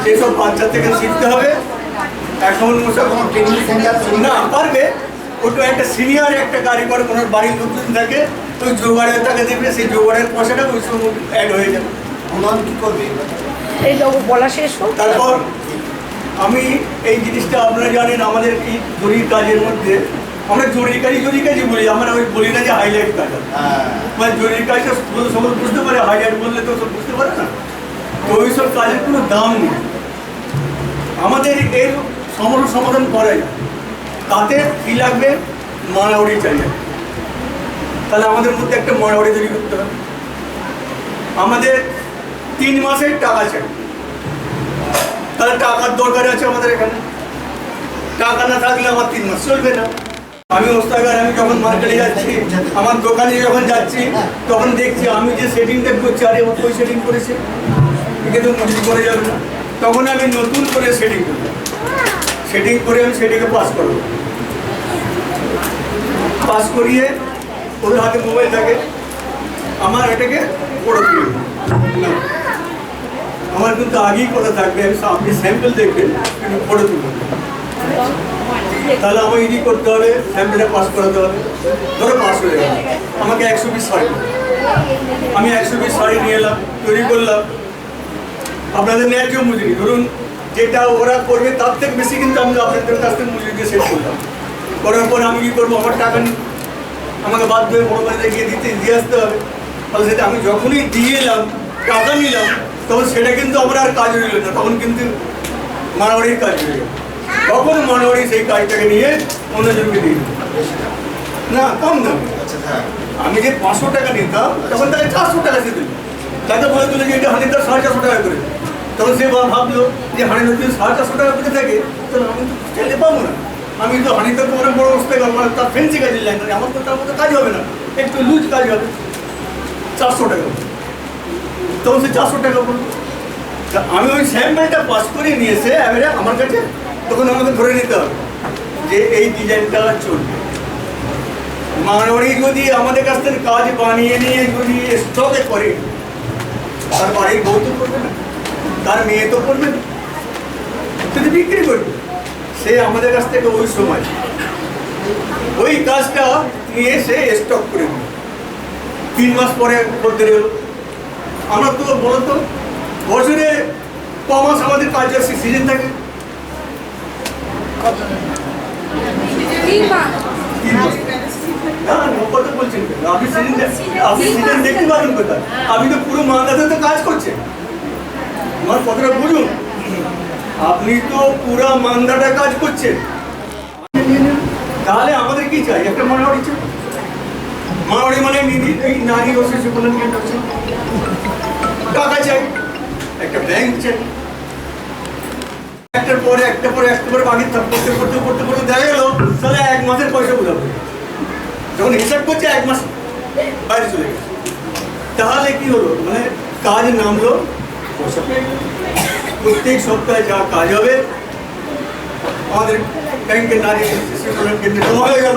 সেসব বাচ্চা থেকে শিখতে হবে। এখন ওসব কোনো ট্রেনিং সেন্টার না পারবে, ওটা একটা সিনিয়র একটা কারিগর কোনো বাড়ির লোকজন থাকে, ওই জোগাড়ের টাকা দেবে, সেই জোগাড়ের পয়সাটা ওই সময় অ্যাড হয়ে যাবে। উন্নয়ন কী করবে? এই বলা শেষ হোক। তারপর আমি এই জিনিসটা আপনারা জানেন, আমাদের এই জরির কাজের মধ্যে আমরা জরির কাজই বলি, আমরা ওই বলি না যে হাইলাইট কাজ। মানে জরির কাজটা সবাই বুঝতে পারে, হাইলাইট বললে তো সব বুঝতে পারে না। তো ওই সব কাজের কোনো দাম নেই। আমাদের এর সমস্যার সমাধান করা যায়। তাতে কী লাগবে, মারাউড়ি চাই। তাহলে আমাদের মধ্যে একটা মারাউড়ি তৈরি করতে হবে। আমাদের 3 মাসের টাকা চাই, তাহলে টাকার দরকার আছে আমাদের এখানে। টাকা না থাকলে আমার 3 মাস চলবে না। আমি ওস্তাগার, আমি যখন মার্কেটে যাচ্ছি, আমার দোকানে যখন যাচ্ছি, তখন দেখছি আমি যে সেটিংটা করছি, আরে আমার ওই সেটিং করেছে, একে তো মজুরি করে যাবে না। তখন আমি নতুন করে সেটিং করব, সেটিং করে আমি সেটিংকে পাস করবো। পাস করিয়ে ওদের হাতে মোবাইল থাকে, আমার এটাকে বড় করে না, আমার কিন্তু আগেই কথা থাকবে, আপনি স্যাম্পল দেখবেন কিন্তু ফটো তুলবেন। তাহলে আমাকে ইডি করতে হবে, স্যাম্পলটা পাস করাতে হবে। ধরো পাস হয়ে গেল, আমাকে 120 শাড়ি, আমি 120 শাড়ি নিয়ে এলাম, তৈরি করলাম। আপনাদের ন্যায্য মজুরি ধরুন, যেটা ওরা করবে তার থেকে বেশি কিন্তু আমি আপনাদের কাছ থেকে মজুরি দিয়ে সেট করলাম। করার পর আমি কী করবো, আমার টাকা আমাকে বাধ্য হয়ে বড় বাড়িতে গিয়ে দিয়ে আসতে হবে। তাহলে সেটা আমি যখনই দিয়ে এলাম, টাকা নিলাম, তখন সেটা কিন্তু আমার আর কাজ রইল না, তখন কিন্তু মারাবাড়ির কাজ রয়ে গেল। তখন মারাবাড়ি সেই কাজটাকে নিয়ে অন্যজনকে দিয়ে না, কম দাম। আমি যে 500 টাকা নিতাম, তখন তাকে 400 টাকা দিয়ে দিল। তাকে বলে দিল যে এটা 450 টাকা করে। তখন সে ভাবলো যে 450 টাকা করে থাকে, তাহলে আমি তো চাইলে পাবো না। আমি তো হানিতে তোমার বড় অবস্থায় আমার তার ফেন্সি কাজের লাইন, আমার তো তার মধ্যে কাজ হবে না, একটু লুজ কাজ হবে, 400 টাকা। তখন সে 400 টাকা বলবো। আমি ওই স্যাম্পলটা পাস করে নিয়ে এসে এবারে আমার কাছে, তখন আমাকে ধরে নিতে হবে যে এই ডিজাইনটা চলবে। মারোয়ারি যদি আমাদের কাছ থেকে কাজ বানিয়ে নিয়ে যদি স্টকে করে, তার বাড়ির বউ তো করবে না, তার মেয়ে তো করবে না, যদি বিক্রি করবে, সে আমাদের কাছ থেকে ওই সময় ওই কাজটা নিয়ে সে স্টক করে দেবে। 3 মাস পরে করতে গেল। আমরা তো বলতো বছরে ক মাস আমাদের কাজের সিজন থাকে, 3 মাস না কথা বলছেন কেন? আপনি সিজন দেখতে পাবেন কোথায়? আপনি তো পুরো মালদাতে তো কাজ করছেন, আমার কথাটা বুঝুন। আপনি তো পুরো মালদাটা কাজ করছেন, তাহলে আমাদের কি চাই? একটা মানবাড়ি চাই। মানবাড়ি মানে এই নারী ও শিশু কল্যাণ কেন্দ্র চাই, টাকা চাই, একটা ব্যাংক চাই। একটার পরে বাকি করতে দেখা গেল তাহলে 1 মাসের পয়সা বোঝাবো, যখন হিসাব করছে 1 মাস বাইরে চলে গেছে। তাহলে কি হলো, মানে কাজ নামলো, পয়সা পেয়ে গেল। প্রত্যেক সপ্তাহে যা কাজ হবে আমাদের ব্যাংকের নারী শিশু কল্যাণ কেন্দ্রে জমা হয়ে গেল,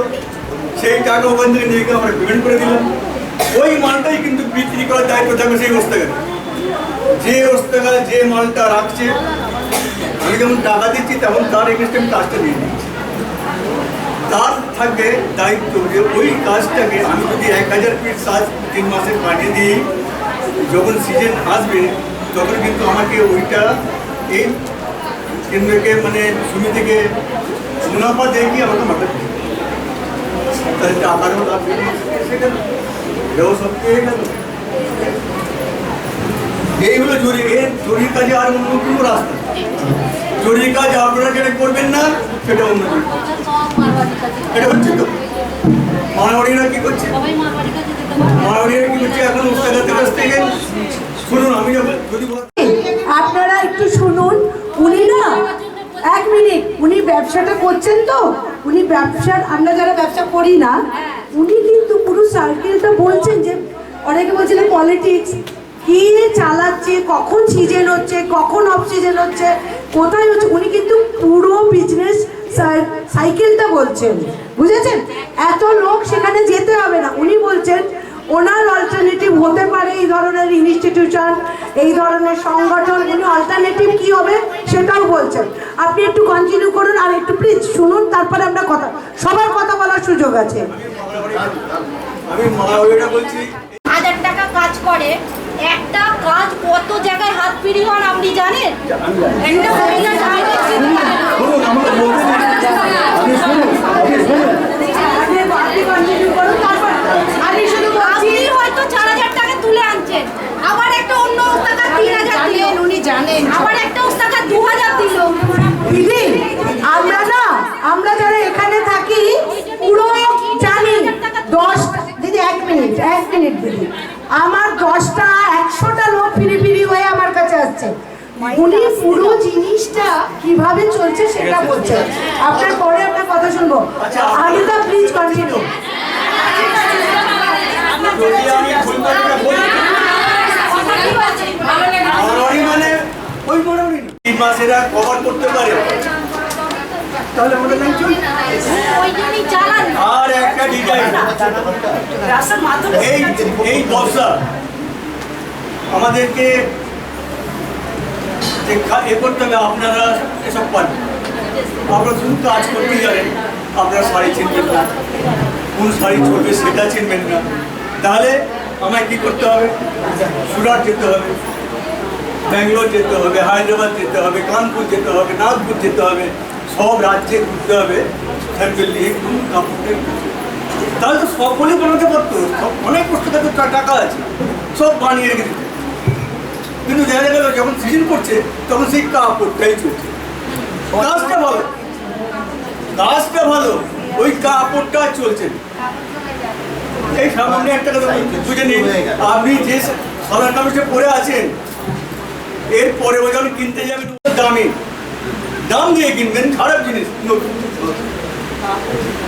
সেই টাকা ওখান থেকে নিয়ে গিয়ে আমরা পেমেন্ট করে দিলাম। ওই মালটাই কিন্তু বিক্রি করার দায়িত্ব থাকবে সেই ওস্তাগারে। যে ওস্তাগারে যে মালটা রাখছে, আমি যেমন টাকা দিচ্ছি তেমন তার এগেনস্টে আমি কাজটা দিয়ে দিচ্ছি। তার থাকবে দায়িত্ব যে ওই কাজটাকে আমি যদি 1000 ফিট 3 মাসের পাঠিয়ে দিই, যখন সিজন আসবে তখন কিন্তু আমাকে ওইটা এই কেন্দ্রকে মানে সমিতিকে মুনাফা দিয়ে গিয়ে আমাকে মাথা দিতে, তাহলে টাকারও লাভ এসে গেল, এও সব পেয়ে গেল। এই হলো জরুরি। এর জরুরি কাজে আর অন্য কোনো রাস্তা, জরুরি কাজ আপনারা যেটা করবেন না সেটা অন্য, এটা হচ্ছে তো মানবাড়িরা কি করছে, মানবাড়িরা কি করছে এখন ওস্তাগাদের কাছ থেকে শুনুন। আমি যদি আপনারা একটু শুনুন, উনি না 1 মিনিট, উনি ব্যবসাটা করছেন তো, উনি ব্যবসার, আমরা যারা ব্যবসা করি না, উনি কিন্তু পুরো সার্কেলটা বলছেন যে অনেকে বলছিলেন পলিটিক্স কি চালাচ্ছে, কখন সিজন হচ্ছে, কখন অফ সিজন হচ্ছে, কোথায় হচ্ছে, উনি কিন্তু পুরো বিজনেস সাইকেলটা বলছেন, বুঝেছেন? এত লোক সেখানে যেতে হবে না। উনি বলছেন ওনার অল্টারনেটিভ হতে পারে এই ধরনের ইনস্টিটিউশন, এই ধরনের সংগঠন, উনি অল্টারনেটিভ কি হবে সেটাও বলছেন। আপনি একটু কন্টিনিউ করুন আর একটু প্লিজ শুনুন, তারপরে আমরা কথা, সবার কথা বলার সুযোগ আছে। আমি মানবাড়িটা বলছি 1000 টাকা কাজ করে, একটা কাজ কত জায়গায় হাত পিড়ি হন আপনি জানেন? একটা মহিলা আপনি হয়তো 4000 টাকা তুলে আনছেন, আবার একটা অন্য ওস্তাদ 3000 দিলেন, উনি জানেন, আবার একটা ওস্তাদ 2000 দিল। দিদি আমরা যারা এখানে থাকি পুরো জানি 10, দিদি 1 মিনিট দিদি, আমার 10টা 100টা লোক ফিরি হয়ে আমার কাছে আসছে, উনি পুরো জিনিসটা কিভাবে চলছে সেটা বলছেন। আপনার পরে আপনার কথা শুনবো। আমি তো প্লিজ কন্টিনিউ। মানবাড়ি মানে ওই মানবাড়ি 3 মাসেরা কভার করতে পারে, তাহলে আমাদের লাইন চলবে। আর একটা ডিজাইন এই ব্যবসা আমাদেরকে যে এ করতে হবে, আপনারা এসব পারেন, আপনারা শুধু কাজ করতেই জানেন, আপনারা শাড়ি চিনবেন না, কোন শাড়ি চলবে সেটা চিনবেন না, তাহলে আমায় কি করতে হবে? সুরাট যেতে হবে, ব্যাঙ্গালোর যেতে হবে, হায়দ্রাবাদ যেতে হবে, কানপুর যেতে হবে, নাগপুর যেতে হবে, সব রাজ্যে ঘুরতে হবে স্যাম্পেল নিয়ে কাপড়, তাহলে তো সকলেই বানাতে পারতো, অনেক কষ্ট করতে, টাকা আছে, সব বানিয়ে রেখে দিতে। কিন্তু দেখা গেল যখন সিজন করছে তখন সেই কাপড়টাই চলছে। কাজটা ভালো, ওই কাপড়টা চলছে। এই সামান্য একটা কথা বুঝে নিন, আপনি যে সাধারণ কামিজটা পরে আছেন, এরপরে ওই যখন কিনতে যাবেন দাম দিয়ে কিনবেন, খারাপ জিনিস।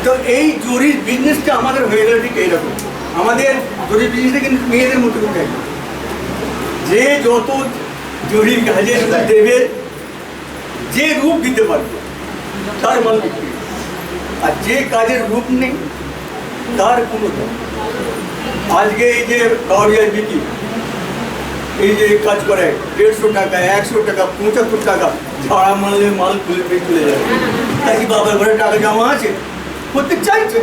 তো এই জরির বিজনেসটা আমাদের হয়ে গেল ঠিক এইরকম। আমাদের জরির বিজনেসটা কিন্তু মেয়েদের মতো করে, যে যত জরির কাজের দেবে, যে রূপ দিতে পারবে তার মাল বিক্রি, আর যে কাজের রূপ নেই তার কোনো দাম। আজকে এই যে গাওড়িয়ায় বিক্রি, এই যে কাজ করে 150 টাকা, 100 টাকা, 75 টাকা ছাড়া মারলে মাল খুলে পেয়ে চলে যাবে। তাই কি বাবার ঘরে টাকা জমা আছে, প্রত্যেক চাইছে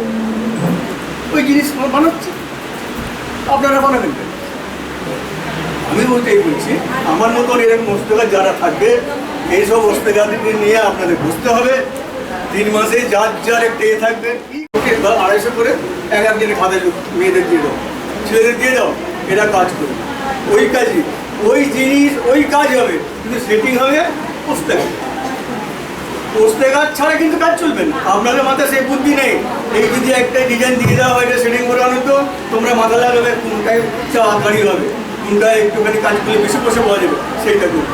ওই জিনিস বানাচ্ছে, আপনারা বানাবেন। আমি ওইটাই বলছি, আমার মতন এরকম ওস্তাদ যারা থাকবে, এইসব ওস্তাদকে নিয়ে আপনাদের বুঝতে হবে, 3 মাসে যার একটা এ থাকবে, 250 করে এক একজনের খাতে মেয়েদের দিয়ে দাও, ছেলেদের দিয়ে দাও, এরা কাজ করবে। ওই কাজই, ওই জিনিস, ওই কাজ হবে, কিন্তু সেটিং হবে পোস্তে কাজ ছাড়া কিন্তু কাজ চলবে না। আপনাদের মাথায় সেই বুদ্ধি নেই। এই যদি একটা ডিজাইন দিয়ে দেওয়া হয়, এটা সেটিং করে আনো, তো তোমরা মাথা লাগাবে কোনটায় তাড়াতাড়ি হবে, কোনটায় একটুখানি কাজ করলে বেশি পয়সা পাওয়া যাবে, সেইটা করবো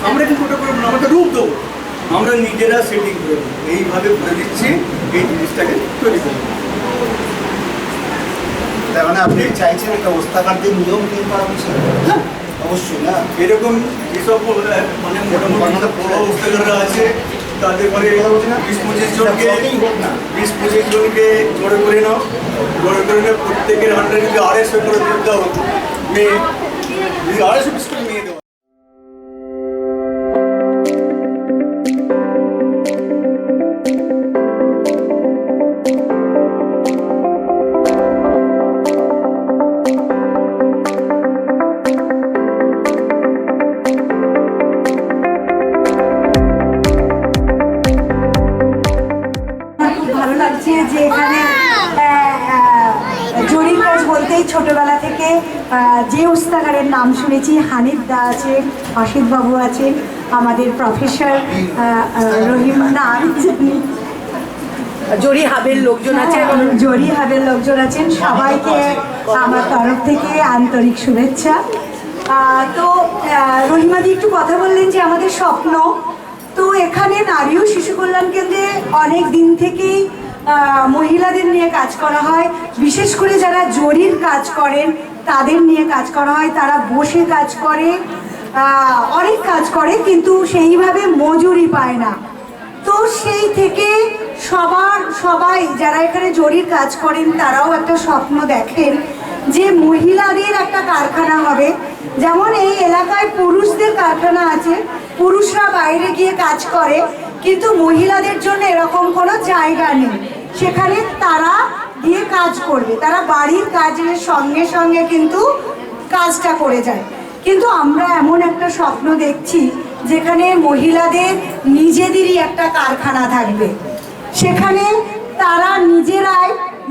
আমরা কিন্তু ওটা করবো না, আমরা রূপ দেবো, আমরা নিজেরা সেটিং করবো, এইভাবে করে দিচ্ছি এই জিনিসটাকে তৈরি করবো। তার মানে আপনি চাইছেন একটা ওস্তাকারদের নিয়ম ঠিক করা উচিত? হ্যাঁ, অবশ্যই না। এরকম যেসব মানে মোটামুটি বড় ওস্তাকাররা আছে, তাদের পরে 20-25 জনকে জড়ো করে নাও, জড়ো করে নিয়ে প্রত্যেকের আন্ডারে যদি 250 করে দিয়ে দাও মেয়ে, যদি 250 পিস করে নিয়ে দেওয়া। ভালো লাগছে যে এখানে জরির কাজ বলতেই ছোটবেলা থেকে যে ওস্তাকারের নাম শুনেছি, হানিফ দা আছেন, অসিত বাবু আছেন, আমাদের প্রফেসর রহিম, না আমি জানি জরি হাবের লোকজন আছে এবং জরি হাবের লোকজন আছেন, সবাইকে আমার তরফ থেকে আন্তরিক শুভেচ্ছা। তো রহিমাদি একটু কথা বললেন যে আমাদের স্বপ্ন, তো এখানে নারী ও শিশু কল্যাণ কেন্দ্রে অনেক দিন থেকেই মহিলাদের নিয়ে কাজ করা হয়, বিশেষ করে যারা জরির কাজ করেন তাদের নিয়ে কাজ করা হয়। তারা বসে কাজ করে, অনেক কাজ করে, কিন্তু সেইভাবে মজুরি পায় না। তো সেই থেকে সবাই যারা এখানে জরির কাজ করেন তারাও একটা স্বপ্ন দেখেন যে মহিলাদের একটা কারখানা হবে। যেমন এই এলাকায় পুরুষদের কারখানা আছে, পুরুষরা বাইরে গিয়ে কাজ করে, কিন্তু মহিলাদের জন্য এরকম কোনো জায়গা নেই, সেখানে তারা গিয়ে কাজ করবে, তারা বাড়ির কাজের সঙ্গে সঙ্গে কিন্তু কাজটা করে যায়। কিন্তু আমরা এমন একটা স্বপ্ন দেখছি যেখানে মহিলাদের নিজেদেরই একটা কারখানা থাকবে, সেখানে তারা নিজেরাই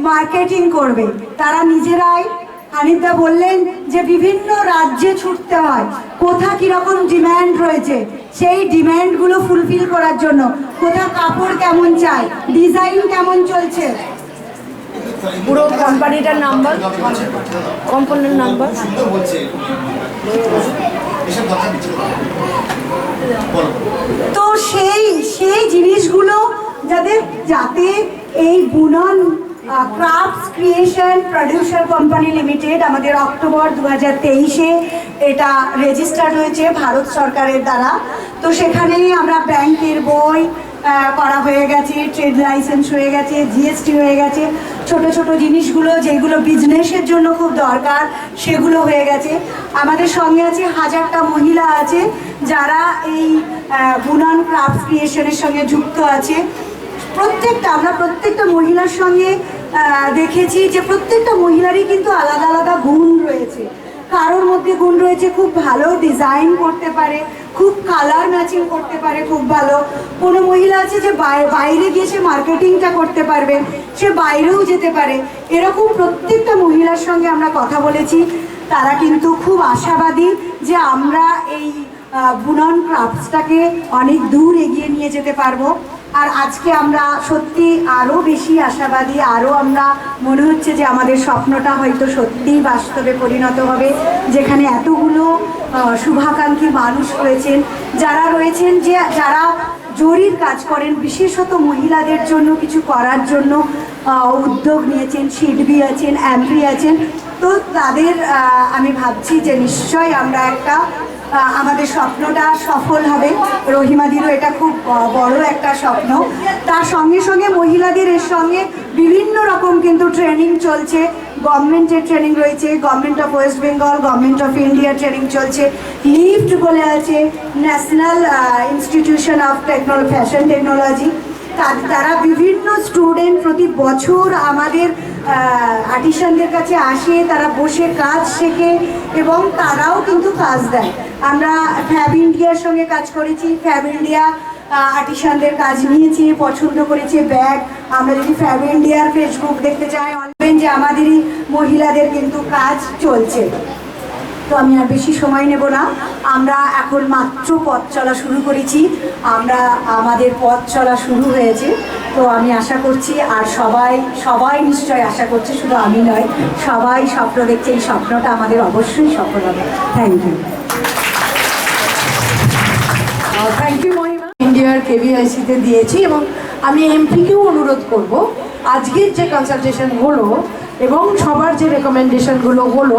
মার্কেটিং করবে, তারা নিজেরাই। হানিফদা বললেন যে বিভিন্ন রাজ্যে ছুটতে হয়, কোথা কীরকম ডিম্যান্ড রয়েছে, সেই ডিম্যান্ডগুলো ফুলফিল করার জন্য কোথা কাপড় কেমন চাই, ডিজাইন কেমন চলছে, পুরো কোম্পানিটার নাম্বার, কোম্পানির নাম্বার। তো সেই জিনিসগুলো যাতে এই বুনন crafts creation producer company limited, আমাদের অক্টোবর 2023-এ এটা রেজিস্টার্ড হয়েছে ভারত সরকারের দ্বারা। তো সেখানেই আমরা ব্যাংকের বই করা হয়ে গেছে, ট্রেড লাইসেন্স হয়ে গেছে, জিএসটি হয়ে গেছে, ছোট ছোট জিনিসগুলো যেগুলো বিজনেসের জন্য খুব দরকার সেগুলো হয়ে গেছে। আমাদের সঙ্গে আছে 1000টা মহিলা আছে যারা এই বুনন ক্রাফটস ক্রিয়েশনের সঙ্গে যুক্ত আছে। আমরা প্রত্যেকটা মহিলার সঙ্গে দেখেছি যে প্রত্যেকটা মহিলারই কিন্তু আলাদা আলাদা গুণ রয়েছে। কারোর মধ্যে গুণ রয়েছে খুব ভালো ডিজাইন করতে পারে, খুব কালার ম্যাচিং করতে পারে খুব ভালো। কোনো মহিলা আছে যে বাইরে গিয়ে সে মার্কেটিংটা করতে পারবে, সে বাইরেও যেতে পারে। এরকম প্রত্যেকটা মহিলার সঙ্গে আমরা কথা বলেছি, তারা কিন্তু খুব আশাবাদী যে আমরা এই বুনন ক্রাফটসটাকে অনেক দূর এগিয়ে নিয়ে যেতে পারবো। আর আজকে আমরা সত্যি আরও বেশি আশাবাদী, আরও আমরা মনে হচ্ছে যে আমাদের স্বপ্নটা হয়তো সত্যিই বাস্তবে পরিণত হবে, যেখানে এতগুলো শুভাকাঙ্ক্ষী মানুষ রয়েছেন, যারা জরির কাজ করেন, বিশেষত মহিলাদের জন্য কিছু করার জন্য উদ্যোগ নিয়েছেন। শিল্পী আছেন, এমপি আছেন, তো তাদের আমি ভাবছি যে নিশ্চয়ই আমরা আমাদের স্বপ্নটা সফল হবে। রহিমাদিরও এটা খুব বড় একটা স্বপ্ন। তার সঙ্গে সঙ্গে মহিলাদের এর সঙ্গে বিভিন্ন রকম কিন্তু ট্রেনিং চলছে, গভর্নমেন্টের ট্রেনিং রয়েছে, government of West Bengal, government of ইন্ডিয়ার ট্রেনিং চলছে, লিফট বলে আছে, national institution of fashion technology. তারা বিভিন্ন স্টুডেন্ট প্রতি বছর আমাদের আর্টিসানদের কাছে আসে, তারা বসে কাজ শেখে এবং তারাও কিন্তু কাজ দেয়। আমরা ফ্যাব ইন্ডিয়ার সঙ্গে কাজ করেছি, ফ্যাব ইন্ডিয়া আর্টিসানদের কাজ নিয়েছে, পছন্দ করেছে ব্যাগ। আমরা যদি ফ্যাব ইন্ডিয়ার ফেসবুক দেখতে চাই, দেখবেন যে আমাদেরই মহিলাদের কিন্তু কাজ চলছে। তো আমি আর বেশি সময় নেব না, আমরা এখন মাত্র পথ চলা শুরু করেছি, আমাদের পথ চলা শুরু হয়েছে। তো আমি আশা করছি, আর সবাই নিশ্চয় আশা করছে, শুধু আমি নয়, সবাই স্বপ্ন দেখছে, এই স্বপ্নটা আমাদের অবশ্যই সফল হবে। Thank you. Thank you Mahima. ইন্ডিয়ার কেভিআইসিতে দিয়েছি এবং আমি এমপিকেও অনুরোধ করব, আজকের যে কনসালটেশন হলো এবং সবার যে রেকমেন্ডেশনগুলো হলো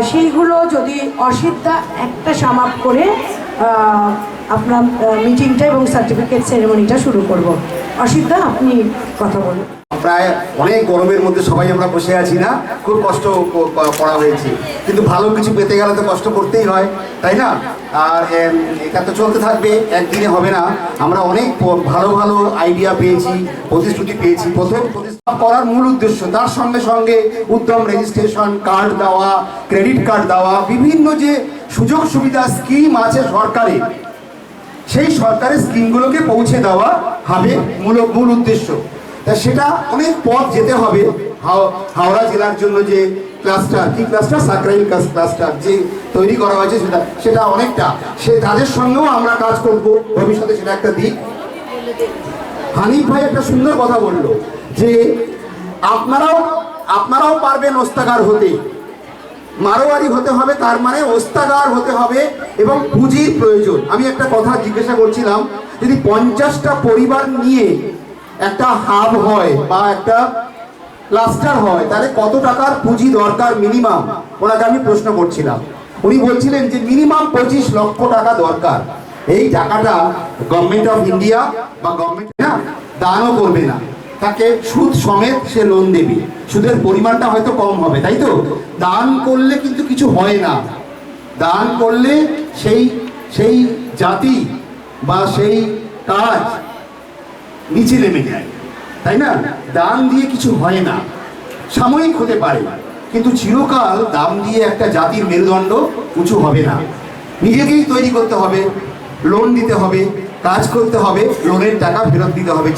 সেইগুলো যদি অসিতদা একটা সামাপ করে আপনার মিটিংটা এবং সার্টিফিকেট সেরেমনিটা শুরু করব। অসিতদা, আপনি কথা বলুন। প্রায় অনেক গরমের মধ্যে সবাই আমরা বসে আছি না, খুব কষ্ট করা হয়েছে, কিন্তু ভালো কিছু পেতে গেলে তো কষ্ট করতেই হয়, তাই না? আর এটা তো চলতে থাকবে, একদিনে হবে না। আমরা অনেক ভালো ভালো আইডিয়া পেয়েছি, প্রতিশ্রুতি পেয়েছি। প্রথম প্রতিষ্ঠা করার মূল উদ্দেশ্য, তার সঙ্গে সঙ্গে উদ্যম রেজিস্ট্রেশন কার্ড দেওয়া, ক্রেডিট কার্ড দেওয়া, বিভিন্ন যে সুযোগ সুবিধা স্কিম আছে সরকারের, সেই সরকারের স্কিমগুলোকে পৌঁছে দেওয়া হবে মূল উদ্দেশ্য। তা সেটা অনেক পথ যেতে হবে। হাওড়া জেলার জন্য যে ক্লাস্টার সাকরাইল ক্লাস্টার যে তৈরি করা হয়েছে, সেটা অনেকটা, তাদের সঙ্গেও আমরা কাজ করব ভবিষ্যতে, সেটা একটা দিক। হানিফ ভাই একটা সুন্দর কথা বললো যে আপনারাও পারবেন ওস্তাগার হতে, মারোয়ারি হতে হবে, তার মানে ওস্তাগার হতে হবে এবং পুঁজির প্রয়োজন। আমি একটা কথা জিজ্ঞাসা করছিলাম, যদি 50টা পরিবার নিয়ে একটা হাব হয় বা একটা ক্লাস্টার হয়, তাহলে কত টাকার পুঁজি দরকার মিনিমাম? ওনাকে আমি প্রশ্ন করছিলাম, উনি বলছিলেন যে মিনিমাম 25 লক্ষ টাকা দরকার। এই টাকাটা গভর্নমেন্ট অফ ইন্ডিয়া বা গভর্নমেন্ট না দানও করবে না, তাকে সুদ সমেত সে লোন দেবে। সুদের পরিমাণটা হয়তো কম হবে, তাই তো? দান করলে কিন্তু কিছু হয় না, দান করলে সেই জাতি বা সেই কাজ নিচে নেমে যায়, তাই না? দান দিয়ে কিছু হয় না, সাময়িক হতে পারে, কিন্তু চিরকাল দাম দিয়ে একটা জাতির মেরুদণ্ড উঁচু হবে না। নিজেকেই তৈরি করতে হবে, লোন দিতে হবে, কাজ করতে হবে, লোনের টাকা ফেরত দিতে হবে।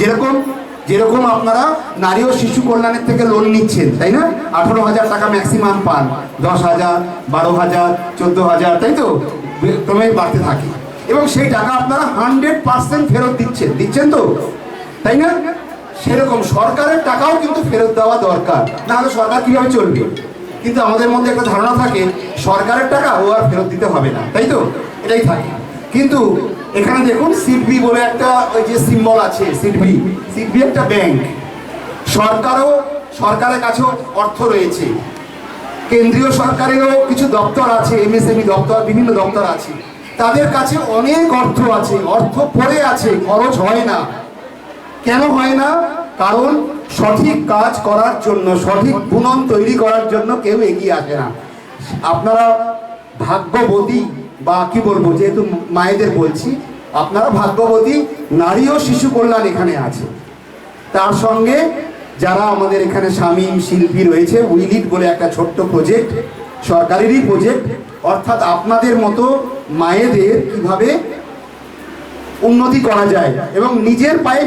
যেরকম আপনারা নারী ও শিশু কল্যাণের থেকে লোন নিচ্ছেন, তাই না? 18,000 টাকা ম্যাক্সিমাম পান, 10,000, 12,000, 14,000, তাই তো? ক্রমে বাড়তে থাকে এবং সেই টাকা আপনারা 100% ফেরত দিচ্ছেন তো, তাই না? সেরকম সরকারের টাকাও কিন্তু ফেরত দেওয়া দরকার, নাহলে সরকার কিভাবে চলবে? কিন্তু আমাদের মধ্যে একটা ধারণা থাকে সরকারের টাকা ও আর ফেরত দিতে হবে না, তাই তো? এটাই থাকে। কিন্তু এখানে দেখুন সিডবি বলে একটা ওই যে সিম্বল আছে, সিডবি একটা ব্যাংক। সরকারের কাছেও অর্থ রয়েছে, কেন্দ্রীয় সরকারেরও কিছু দপ্তর আছে, এমএসএমই দপ্তর, বিভিন্ন দপ্তর আছে, তাদের কাছে অনেক অর্থ আছে, অর্থ পড়ে আছে, খরচ হয় না। কেন হয় না? কারণ সঠিক কাজ করার জন্য, সঠিক বুনন তৈরি করার জন্য কেউ এগিয়ে আসে না। আপনারা ভাগ্যবতী, বা কি বলবো, যেহেতু মায়েদের বলছি, আপনারা ভাগ্যবতী, নারী ও শিশু কল্যাণ এখানে আছে। তার সঙ্গে যারা আমাদের এখানে শামীম শিল্পী রয়েছে, উইলিট বলে একটা ছোট্ট প্রজেক্ট, সরকারেরই প্রজেক্ট, অর্থাৎ আপনাদের মতো মায়েদের কিভাবে উন্নতি করা যায় এবং নিজের পায়ে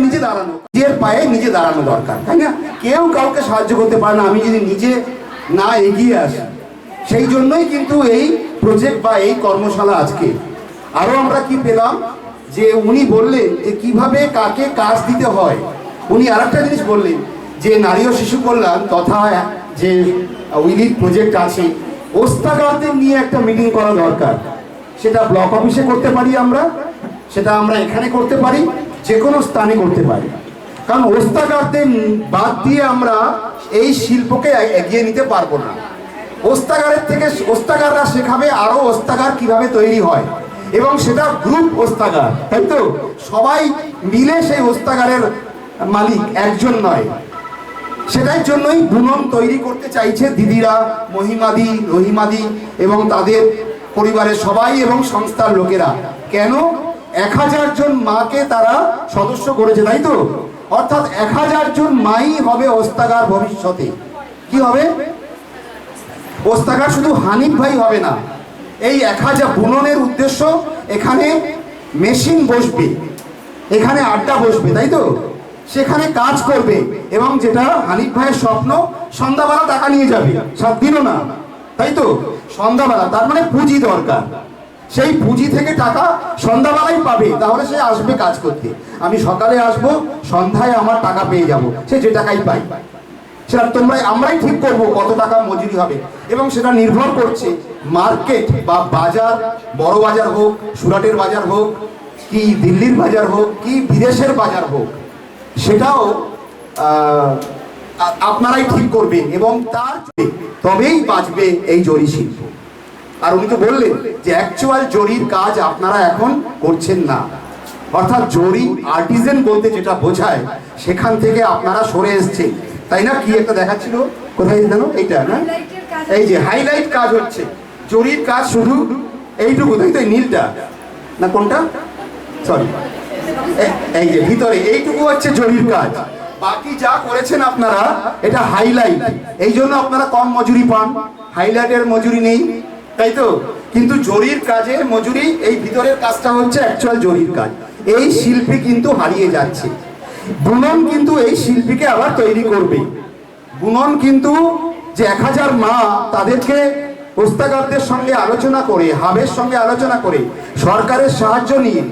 নিজে দাঁড়ানো দরকার, তাই না? কেউ কাউকে সাহায্য করতে পারে না আমি যদি নিজে না এগিয়ে আসি। সেই জন্যই কিন্তু এই প্রজেক্ট বা এই কর্মশালা আজকে। আরো আমরা কি পেলাম, যে উনি বললেন যে কিভাবে কাকে কাজ দিতে হয়। উনি আরেকটা জিনিস বললেন যে নারী ও শিশু কল্যাণ তথা যে উইলিট প্রজেক্ট আছে, ওস্তাগারদের নিয়ে একটা মিটিং করা দরকার। সেটা ব্লক অফিসে করতে পারি আমরা, সেটা আমরা এখানে করতে পারি, যে কোনো স্থানে করতে পারি। কারণ ওস্তাগারদের বাদ দিয়ে আমরা এই শিল্পকে এগিয়ে নিতে পারবো না। ওস্তাগাররা শেখাবে আরো ওস্তাগার কিভাবে তৈরি হয়, এবং সেটা গ্রুপ ওস্তাগার, তাই তো? সবাই মিলে সেই ওস্তাগারের মালিক, একজন নয়। সেটার জন্যই বুনন তৈরি করতে চাইছে দিদিরা, মহিমাদি, রহিমাদি এবং তাদের পরিবারের সবাই এবং সংস্থার লোকেরা। কেন? 1000 জন মাকে তারা সদস্য করেছে, তাই তো? অর্থাৎ 1000 জন মাই হবে ওস্তাগার ভবিষ্যতে। কি হবে? ওস্তাগার শুধু হানিফ ভাই হবে না। এই 1000 বুননের উদ্দেশ্য, এখানে মেশিন বসবে, এখানে আড্ডা বসবে, তাই তো? সেখানে কাজ করবে এবং যেটা হানিফ ভাইয়ের স্বপ্ন, সন্ধ্যাবেলা টাকা নিয়ে যাবে, 7 দিনও না, তাই তো? সন্ধ্যাবেলা, তার মানে পুঁজি দরকার। সেই পুঁজি থেকে টাকা সন্ধ্যাবেলাই পাবে, তাহলে সে আসবে কাজ করতে। আমি সকালে আসবো, সন্ধ্যায় আমার টাকা পেয়ে যাব, সে যে টাকাই পাই। সেটা আমরাই ঠিক করব কত টাকা মজুরি হবে, এবং সেটা নির্ভর করছে মার্কেট বা বাজার, বড় বাজার হোক, সুরাটের বাজার হোক, কি দিল্লির বাজার হোক, কি বিদেশের বাজার হোক, সেটাও আপনারাই ঠিক করবেন এবং তার তবেই বাঁচবে এই জরি শিল্প। আর উনি তো বললেন যে অ্যাকচুয়াল জরির কাজ আপনারা এখন করছেন না, অর্থাৎ জরি আর্টিজেন বলতে যেটা বোঝায় সেখান থেকে আপনারা সরে এসছেন, তাই না? কি একটা দেখাচ্ছিল, কোথায় জানো, এইটা না, এই যে হাইলাইট কাজ হচ্ছে জরির কাজ, শুধু এইটুকু, তাই তো? নীলটা না কোনটা, সরি, এই যে ভিতরে এইটুকু হচ্ছে জরির কাজ। বাকি যা করেছেন আপনারা এটা হাইলাইট, এই জন্য আপনারা কম মজুরি পান, হাইলাইটের মজুরি নেই, তাই তো? কিন্তু জরির কাজে মজুরি, এই ভিতরের কাজটা হচ্ছে অ্যাকচুয়াল জরির কাজ। এই শিল্পী কিন্তু হারিয়ে যাচ্ছে। বুনন কিন্তু এই শিল্পীকে আবার তৈরি করবে। বুনন কিন্তু যে 1000 মা, তাদেরকে ওস্তাগারদের সঙ্গে আলোচনা করে, হাবের সঙ্গে আলোচনা করে, সরকারের সাহায্য নিয়ে,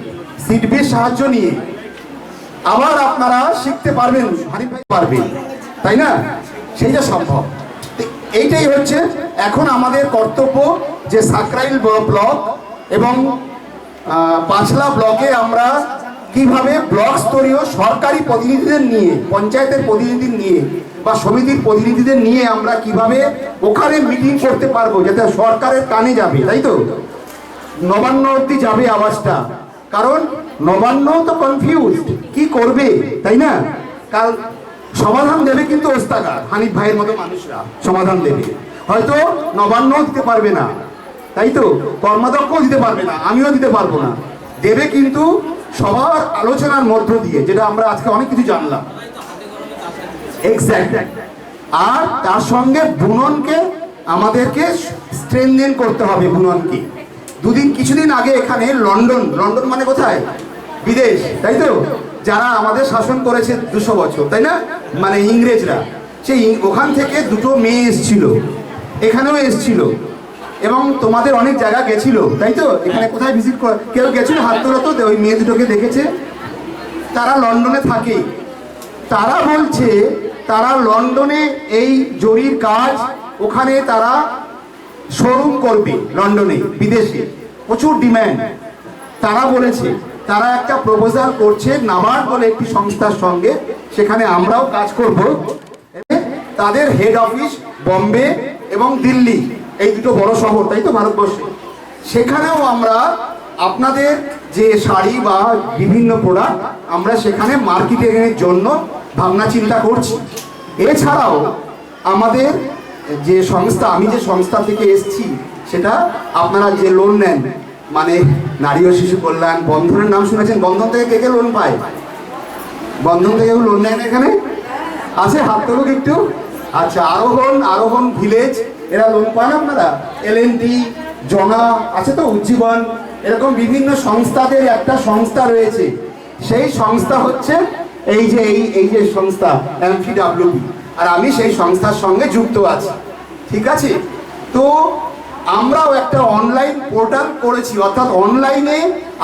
সিডবির সাহায্য নিয়ে আবার আপনারা শিখতে পারবেন, পারবেন, তাই না? সেইটা সম্ভব। এইটাই হচ্ছে এখন আমাদের কর্তব্য, যে সাকরাইল ব্লক এবং পাঁচলা ব্লকে আমরা কিভাবে ব্লক স্তরীয় সরকারি প্রতিনিধিদের নিয়ে, পঞ্চায়েতের প্রতিনিধিদের নিয়ে বা সমিতির প্রতিনিধিদের নিয়ে আমরা কিভাবে ওখানে মিটিং করতে পারবো, যাতে সরকারের কানে যাবে, তাই তো? নবান্ন অবধি যাবে আওয়াজটা, কারণ নবান্ন তো কনফিউজড, কি করবে, তাই না? কাল সমাধান দেবে কিন্তু ওস্তাগার, হানিফ ভাইয়ের মতো মানুষরা সমাধান দেবে, হয়তো নবান্ন দিতে পারবে না, তাই তো? কর্মাধ্যক্ষ দিতে পারবে না, আমিও দিতে পারবো না, দেবে কিন্তু সবার আলোচনার মধ্য দিয়ে, যেটা আমরা আজকে অনেক কিছু জানলাম। এক্স্যাক্ট। আর তার সঙ্গে বুননকে আমাদেরকে স্ট্রেনথেন করতে হবে। বুননকে কিছুদিন আগে এখানে লন্ডন মানে কোথায়, বিদেশ, তাই তো? যারা আমাদের শাসন করেছে 200 বছর, তাই না? মানে ইংরেজরা, সেই ওখান থেকে 2টো মেয়ে এসছিল, এখানেও এসছিল, এবং তোমাদের অনেক জায়গা গেছিল, তাই তো? এখানে কোথায় ভিজিট করে কেউ গেছিল, হাত তোলা তো, ওই মেয়ে দুটোকে দেখেছে, তারা লন্ডনে থাকে। তারা বলছে তারা লন্ডনে এই জরির কাজ, ওখানে তারা শোরুম করবে, লন্ডনে, বিদেশে প্রচুর ডিম্যান্ড। তারা বলেছে তারা একটা প্রপোজাল করছে নাবার্ড বলে একটি সংস্থার সঙ্গে, সেখানে আমরাও কাজ করব। তাদের হেড অফিস বম্বে এবং দিল্লি, এই 2টো বড় শহর, তাই তো, ভারতবর্ষে। সেখানেও আমরা আপনাদের যে শাড়ি বা বিভিন্ন প্রোডাক্ট আমরা সেখানে মার্কেটিংয়ের জন্য ভাবনা চিন্তা করছি। এছাড়াও আমাদের যে সংস্থা, আমি যে সংস্থা থেকে এসেছি, সেটা আপনারা যে লোন নেন, মানে নারী ও শিশু কল্যাণ, বন্ধনের নাম শুনেছেন? বন্ধন থেকে কে কে লোন পায়? বন্ধন থেকে লোন নেন এখানে আছে? হাত তুলুক একটু। আচ্ছা, আরোহণ ভিলেজ, এরা লোন পান আপনারা? LNT, জনা আছে তো, উজ্জীবন, এরকম বিভিন্ন সংস্থাদের একটা সংস্থা রয়েছে। সেই সংস্থা হচ্ছে এই যে সংস্থা MPWP, আর আমি সেই সংস্থার সঙ্গে যুক্ত আছি, ঠিক আছে? তো আমরাও একটা অনলাইন পোর্টাল করেছি, অর্থাৎ অনলাইনে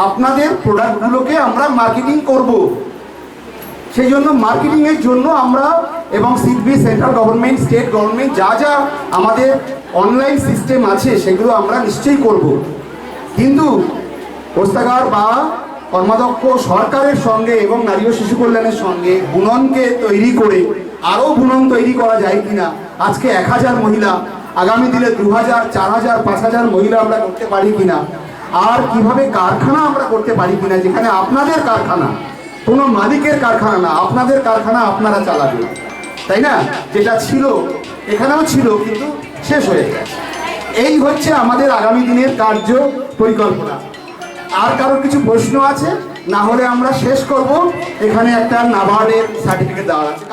আপনাদের প্রোডাক্টগুলোকে আমরা মার্কেটিং করব। সেই জন্য মার্কেটিংয়ের জন্য আমরা এবং SIDBI, central government, state government, যা যা আমাদের অনলাইন সিস্টেম আছে সেগুলো আমরা নিশ্চয়ই করব। কিন্তু ওস্তাগার বা কর্মাধ্যক্ষ সরকারের সঙ্গে এবং নারী ও শিশু কল্যাণের সঙ্গে বুননকে তৈরি করে আরও বুনন তৈরি করা যায় কিনা। আজকে 1000 মহিলা, আগামী দিনে 2000, 4000, 5000 মহিলা আমরা করতে পারি কিনা। আর কিভাবে কারখানা আমরা করতে পারি কিনা, যেখানে আপনাদের কারখানা, কোনো মালিকের কারখানা না, আপনাদের কারখানা আপনারা চালাবেন, তাই না? যেটা ছিল, এখানেও ছিল, কিন্তু শেষ হয়ে গেছে। এই হচ্ছে আমাদের আগামী দিনের কার্য পরিকল্পনা। আর কারোর কিছু প্রশ্ন আছে? না হলে আমরা শেষ করব। এখানে একটা নাবার্ডের সার্টিফিকেট দেওয়া আছে।